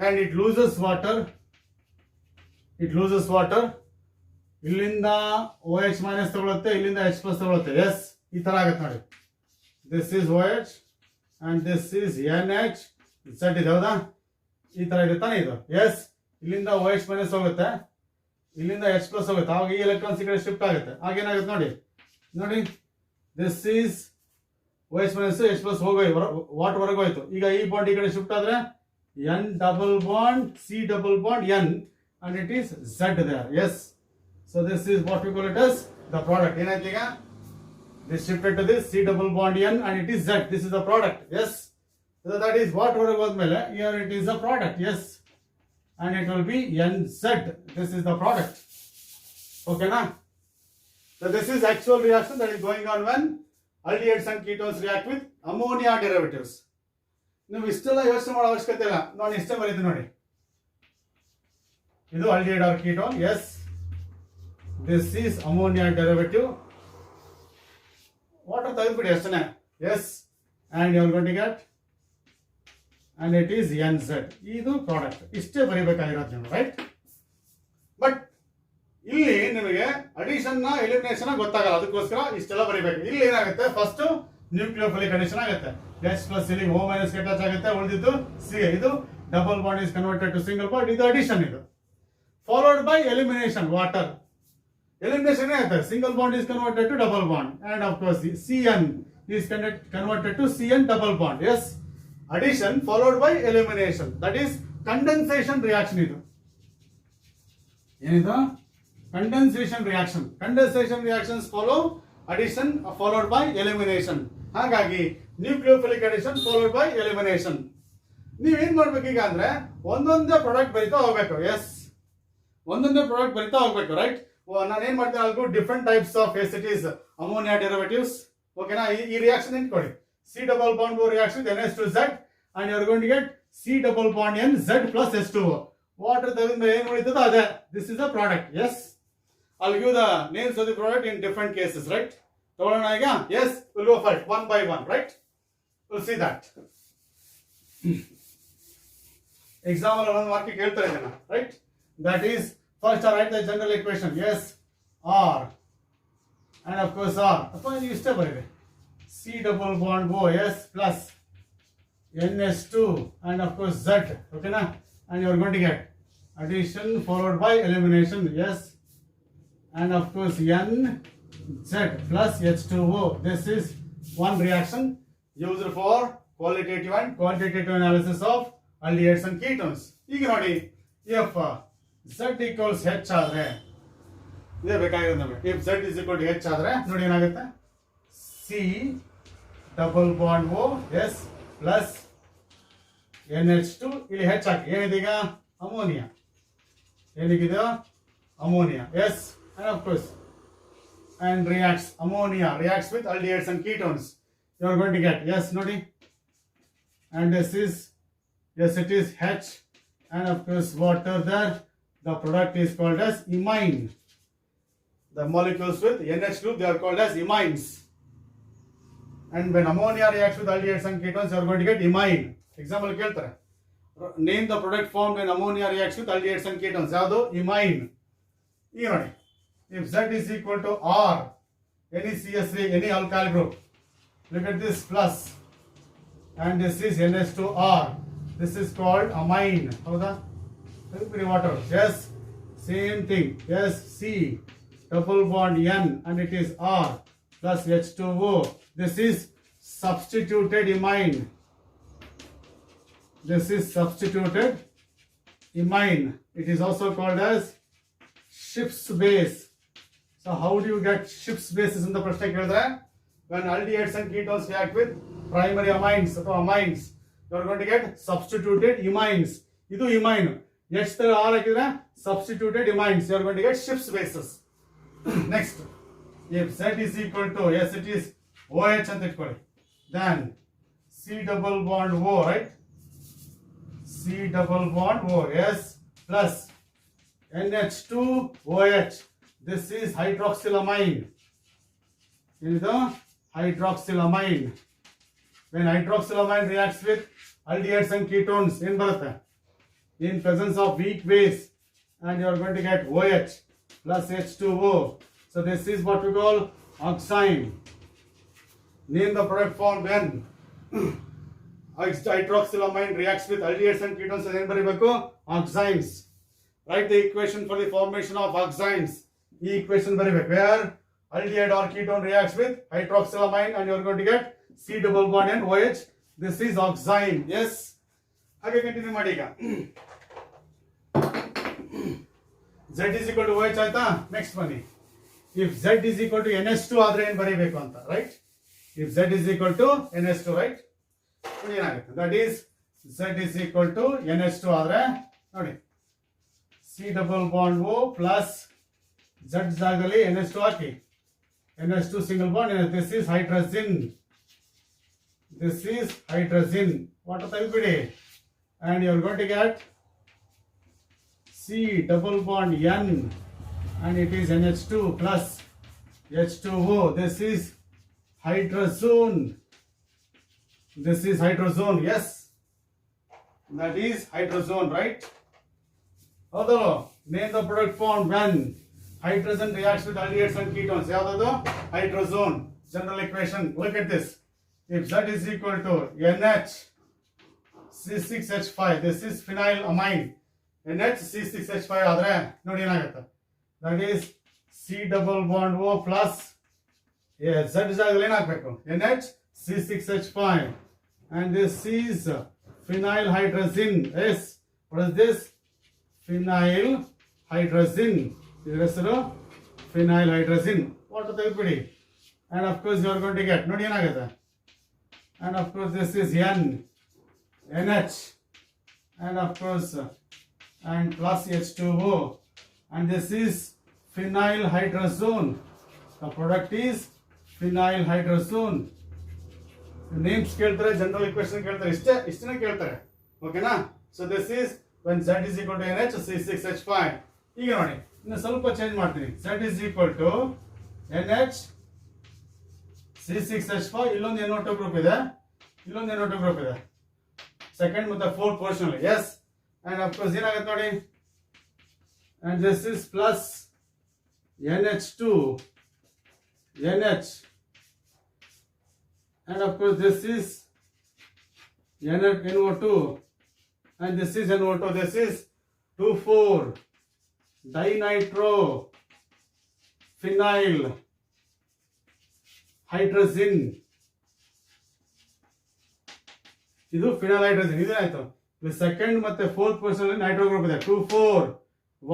And it loses water. ಇಲ್ಲಿಂದ OH ಮೈನಸ್ ತಗೊಳುತ್ತೆ, ಇಲ್ಲಿಂದ H ಪ್ಲಸ್ ತಗೊಳುತ್ತೆ. ಎಸ್, ಈ ತರ ಆಗುತ್ತೆ ನೋಡಿ. This is OH and this is NH. Z ಇದೆ, ಹೌದಾ? ಈ ತರ ಇದೆ ತಾನೇ ಇದು. ಎಸ್, ಇಲ್ಲಿಂದ OH ಮೈನಸ್ ಹೋಗುತ್ತೆ, ಇಲ್ಲಿಂದ H ಪ್ಲಸ್ ಹೋಗುತ್ತೆ. ಆವಾಗ ಈ ಎಲೆಕ್ಟ್ರಾನ್ಸ್ ಈ ಕಡೆ ಶಿಫ್ಟ್ ಆಗುತ್ತೆ. ಆಗೇನಾಗುತ್ತೆ ನೋಡಿ, ನೋಡಿ, this is OH minus H plus water ಹೊರಗೆ ಹೋಯ್ತು. ಈಗ ಈ ಬಾಂಡ್ ಈ ಕಡೆ ಶಿಫ್ಟ್ ಆದ್ರೆ N double bond, C double bond, N, and it is Z there. Yes. So this is what we call it as the product. ಏನಾಯ್ತು ಈಗ? This shifted to this C double bond N and it is Z. This is the product. Yes. So that is what ಹೊರಗೆ ಹೋದ್ಮೇಲೆ here it is a product. Yes. And it will be NZ. This is the product. Okay na? So this is actual reaction that is going on when aldehydes and ketones react with ammonia derivatives. ನೀವು ಇಷ್ಟೆಲ್ಲ ಯೋಚನೆ ಮಾಡೋ ಅವಶ್ಯಕತೆ ಇಲ್ಲ. ನಾನು ಇಷ್ಟೇ ಬರೀತೀನಿ ನೋಡಿ. ಇದು aldehyde or ketone. Yes. This is ammonia derivative. Water ತೆಗೆದುಬಿಡಿ ಅಷ್ಟೇ. Yes. And you are going to get, and it is NZ. ಇದು ಪ್ರಾಡಕ್ಟ್. ಇಷ್ಟೇ ಬರೀಬೇಕಾಗಿರೋದು ನೀವು, ರೈಟ್? ಬಟ್ ಇಲ್ಲಿ ನಿಮಗೆ ಅಡಿಷನ್ ಎಲಿಮಿನೇಷನ್ ಗೊತ್ತಾಗಲ್ಲ, ಅದಕ್ಕೋಸ್ಕರ ಇಷ್ಟೆಲ್ಲ ಬರೀಬೇಕು. ಇಲ್ಲಿ ಏನಾಗುತ್ತೆ, ಫಸ್ಟ್ ನ್ಯೂಕ್ಲಿಯೋಫಿಲಿಕ್ ಅಡಿಷನ್ ಆಗುತ್ತೆ. H ಪ್ಲಸ್ ಇಲ್ಲಿಗೆ O ಮೈನಸ್ ಅಟ್ಯಾಚ್ ಆಗುತ್ತೆ, ಉಳಿದಿದ್ದು C. ಇದು double bond is converted to single bond. ಇದು ಅಡಿಷನ್. ಇದು followed by elimination, water. Elimination ಆಗುತ್ತೆ, single bond is converted to double bond, and of course CN is converted to CN double bond. Yes, addition followed by elimination, that is condensation reaction. Idu enidu condensation reaction. Condensation reactions follow addition followed by elimination. ಹಾಗಾಗಿ nucleophilic addition followed by elimination. ನೀವು ಏನು ಮಾಡಬೇಕು ಈಗ ಅಂದ್ರೆ ಒಂದೊಂದೇ product ಬರಿತಾ ಹೋಗಬೇಕು. S, ಒಂದೊಂದೇ ಪ್ರಾಡಕ್ಟ್ ಬರಿತಾ ಹೋಗಬೇಕು, ರೈಟ್? ನಾನು ಏನು ಮಾಡ್ತೀನಿ, ಅಲ್ಗೂ ಡಿಫರೆಂಟ್ ಟೈಪ್ಸ್ ಆಫ್ ಎಸಿಟೀಸ್ ಅಮೋನಿಯಾ ಡೆರಿವೇಟಿವ್ಸ್. ಓಕೆನಾ? ಈ ರಿಯಾಕ್ಷನ್ ಇಟ್ಕೊಳ್ಳಿ. C double bond O reaction with NH2Z and you are going to get C double bond N Z plus H2O. Water ತೆಗೆದ್ಮೇಲೆ ಏನು ಉಳಿತದೋ ಅದೇ. This is a product. Yes, I'll give the names of the product in different cases, right? ತಗೊಳ್ಳೋಣ ಈಗ. Yes, we'll go for it one by one, right? We'll see that. Example ಒಂದು ವಾಕ್ಯ ಕೇಳ್ತಾ ಇದ್ದೇನೆ, right? That is, first I write the general equation. Yes, R, and of course R. ಅಥವಾ ಇಷ್ಟೇ ಬರೀರಿ. C double bond O, yes, plus NH2 and of course Z. Okay na? And you are going to get addition followed by elimination. Yes, and of course N Z plus H2O. This is one reaction used for qualitative and quantitative analysis of aldehydes and ketones. ಈಗ ನೋಡಿ, if Z equals H ಆದ್ರೆ ಇದೇ ಬೇಕಾಗಿರೋದು ನಮಗೆ. if Z is equal to H ಆದ್ರೆ ನೋಡಿ ಏನಾಗುತ್ತೆ, C double bond O, yes, plus NH2. ಇಲ್ಲಿ H ಹಾಕಿ. ಏನಿದೆ ಈಗ? ಅಮೋನಿಯಾ. ಏನಿದೆ? Ammonia. Yes, and of course, and reacts, ammonia reacts with aldehydes and ketones. You are going to get, yes, ನೋಡಿ, and this is, yes, it is H, and of course water there. The product is called as imine. The molecules with NH group, they are called as imines. And when ammonia reacts with aldehydes and ketones, you are going to get imine. Example ಕೇಳ್ತಾರೆ, name the product formed when ammonia reacts with aldehydes and ketones. ಯಾವುದು? imine. ಈಗ ನೋಡಿ, if Z is equal to R, any CH3, any alkyl group, look at this plus, and this is NH2R. This is called amine. ಹೌದಾ? water. Yes, same thing. Yes, C double bond N and it is R plus H2O. This is substituted imine. This is substituted imine. It is also called as Schiff's base. So how do you get Schiff's bases in the ಪ್ರಶ್ನೆ ಕೇಳಿದ್ರೆ, when aldehydes and ketones react with primary amines ಅಥವಾ amines, you are going to get substituted imines. ಇದು imine. H ತರ R ಹಾಕಿದ್ರೆ substituted imines. You are going to get Schiff's bases. Next, if Z is equal to, yes, it is OH ಅಂತ ಇಟ್ಕೊಳ್ಳಿ, then C double bond O, right? C double bond O, yes, plus NH2OH. This is hydroxylamine. ಏನಿದು? hydroxylamine. When hydroxylamine reacts with aldehydes and ketones, in barutte? In presence of weak base, and you are going to get OH plus H2O. So this is what we call oxime. Name the product formed when hydroxylamine reacts with aldehydes and ketones. Then baribeku oximes. Write the equation for the formation of oximes. E equation baribeku where aldehyde or ketone reacts with hydroxylamine, and you are going to get C double bond and OH. This is oxime. Yes. ಹಾಗೆ continue ಮಾಡಿ ಈಗ Z is equal to OH ಆಯ್ತಾ. Next ಬನ್ನಿ. If Z is equal to NH2 ಆದ್ರೆ ಏನು ಬರೀಬೇಕು ಅಂತ, right? If Z is equal to NH2, right? ಏನಾಗುತ್ತೆ? That is Z is equal to NH2 ಆದ್ರೆ ನೋಡಿ C double bond O plus Z ಜಾಗದಲ್ಲಿ NH2 hockey. NH2 single bond. This is hydrogen. This is hydrogen. What ತೆಗೆದುಬಿಡಿ. And you are going to get C double bond N, and it is NH2 plus H2O. This is hydrazone. This is hydrazone. Yes, that is hydrazone, right? Although name the product formed when hydrogen reacts with aldehydes and ketones. Yavadadu? Hydrazone. General equation. Look at this. If Z is equal to NH C6H5, this is phenylamine. NH C6H5 ಆದರೆ ನೋಡಿ ಏನಾಗುತ್ತೆ. That is C double bond O plus Z ಜಾಗದಲ್ಲಿ ಏನು ಹಾಕಬೇಕು? NH C6H5, and this is phenyl hydrazine. Yes, what is this? Phenyl hydrazine. ಇದರ ಹೆಸರು phenyl hydrazine. Water ತೆಗೆದುಬಿಡಿ, and of course you are going to get ನೋಡಿ ಏನಾಗುತ್ತೆ. And of course this is NH, and of course and plus H2O, and this is phenyl hydrazone. The product is phenyl hydrazone. Names ಕೇಳ್ತಾರೆ, general equation ಕೇಳ್ತಾರೆ, ಇಷ್ಟನೇ ಕೇಳ್ತಾರೆ. ಓಕೆನಾ? So this is when Z is equal to NH C6H5. ಈಗ ನೋಡಿ ಇನ್ನು ಸ್ವಲ್ಪ change ಮಾಡ್ತೀನಿ. Z is equal to NH C6H5. ಇಲ್ಲೊಂದು NO2 ಗ್ರೂಪ್ ಇದೆ, ಇಲ್ಲೊಂದು NO2 ಗ್ರೂಪ್ ಇದೆ, ಸೆಕೆಂಡ್ ಮತ್ತೆ fourth position. Yes, and of course ಏನಾಗುತ್ತೆ ನೋಡಿ, and this is plus NH2 NH, and of course this is NO2, and this is NO2. This is 2,4 dinitro phenyl hydrazine. ಇದು phenyl hydrogen. ಇದೇನಾಯ್ತು, second ಮತ್ತೆ fourth position nitro group ಇದೆ. 2,4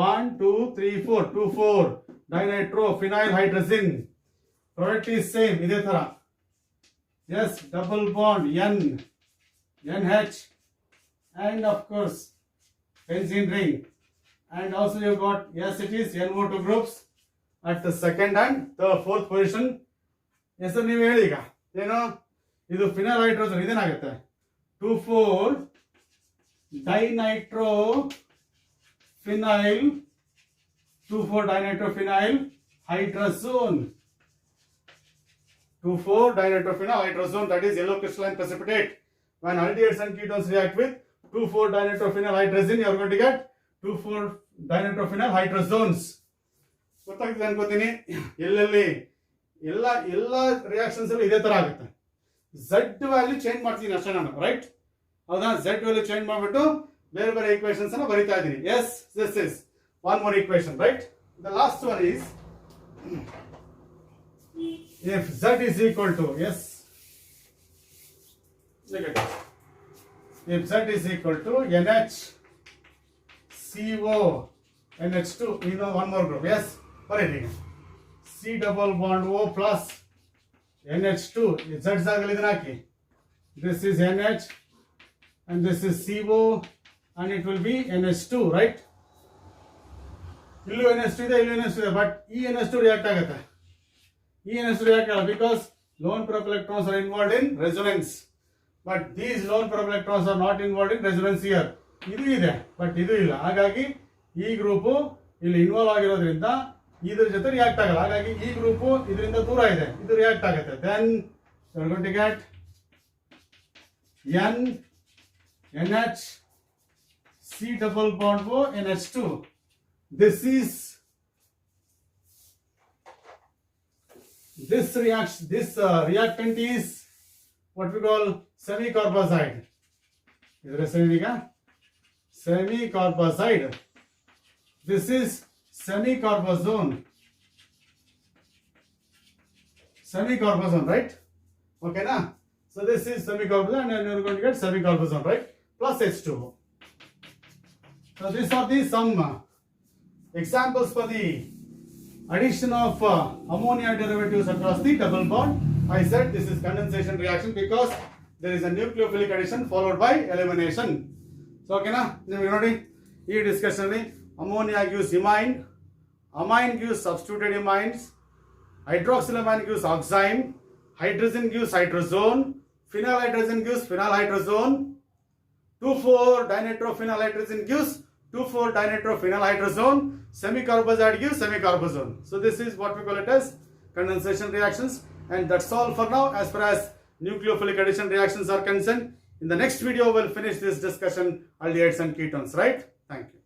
1 2 3 4 2,4 dinitro phenyl hydrogen. Product is same, ಇದೇ ತರ. Yes, double bond N NH, and of course benzene ring, and also you got, yes, it is NO2 groups at the second and the fourth position. yes sir, ನೀವು ಹೇಳಿ ಈಗ ಏನು, ಇದು phenyl hydrogen. ಇದೇನಾಗುತ್ತೆ 2,4 dinitro phenyl 2,4 dinitro phenyl hydrazone. 2,4 dinitro phenyl hydrazone, that is yellow crystalline precipitate. When aldehydes and ketones react with 2,4 dinitro phenyl hydrazine, you are going to get 2,4 dinitro phenyl hydrazones. ಗೊತ್ತಾಗ್ತದೆ ಅನ್ಕೋತೀನಿ. ಎಲ್ಲೆಲ್ಲಿ ಎಲ್ಲ reactions ಅಲ್ಲಿ ಇದೇ ತರ ಆಗುತ್ತೆ. Z value change ಮಾಡ್ತೀನಿ ಅಷ್ಟೇ ನಾನು, ರೈಟ್? ಹೌದಾ? Z ವ್ಯಾಲ್ಯೂ ಚೇಂಜ್ ಮಾಡಿಬಿಟ್ಟು ಬೇರೆ ಬೇರೆ ಈಕ್ವೇಷನ್ಸ್ ಅನ್ನ ಬರೀತಾ ಇದ್ದೀನಿ. Yes, this is one more equation, right? The last one is if Z is equal to, yes, look at this. If Z is equal to NHCO NH2, you know, one more group. Yes, ಬರೀತೀನಿ. C double bond O plus NH2. Z ಜಾಗದಲ್ಲಿ ಇದನ್ನ ಹಾಕಿ. This is NH and this is CO, and it will be NH2, right? ಇಲ್ಲೂ NH2 ಇದೆ, ಇಲ್ಲೂ NH2 ಇದೆ, but ಈ NH2 react ಆಗುತ್ತೆ. ಈ NH2 ರಿಯಾಕ್ಟ್ ಆಗಲ್ಲ because lone pair electrons are involved in resonance, but these lone pair electrons are not involved in resonance here. ಇದು ಇದೆ ಬಟ್ ಇದು ಇಲ್ಲ. ಹಾಗಾಗಿ ಈ ಗ್ರೂಪ್ ಇಲ್ಲಿ ಇನ್ವಾಲ್ವ್ ಆಗಿರೋದ್ರಿಂದ ಇದ್ರ ಜೊತೆ ರಿಯಾಕ್ಟ್ ಆಗಲ್ಲ, ಹಾಗಾಗಿ ಈ ಗ್ರೂಪ್ ಇದರಿಂದ ದೂರ ಇದೆ, ಇದು ರಿಯಾಕ್ಟ್ ಆಗುತ್ತೆ. Then you are going to get N NH C double bond O NH2. This reactant is what we call semi-carboxide. Semi-carboxide. This is semi-carbazone, right? Okay, na? So this is semi-carbazone, and you're going to get semi-carbazone, right? Plus H2O. So these are the some examples for the addition of ammonia derivatives across the double bond. I said this is condensation reaction because there is a nucleophilic addition followed by elimination. So okay na, ನೀವು ನೋಡಿ ಈ discussion ಅಲ್ಲಿ ammonia gives imine, amine gives substituted imines, hydroxylamine gives oxime, hydrogen gives hydrazone, phenyl hydrogen gives phenyl hydrazone, 2,4-dinitrophenyl hydrogen gives 2,4-dinitrophenyl hydrazone, semi-carbazide gives semi-carbazone. So this is what we call it as condensation reactions, and that's all for now as far as nucleophilic addition reactions are concerned. In the next video we'll finish this discussion aldehydes and ketones, right? Thank you.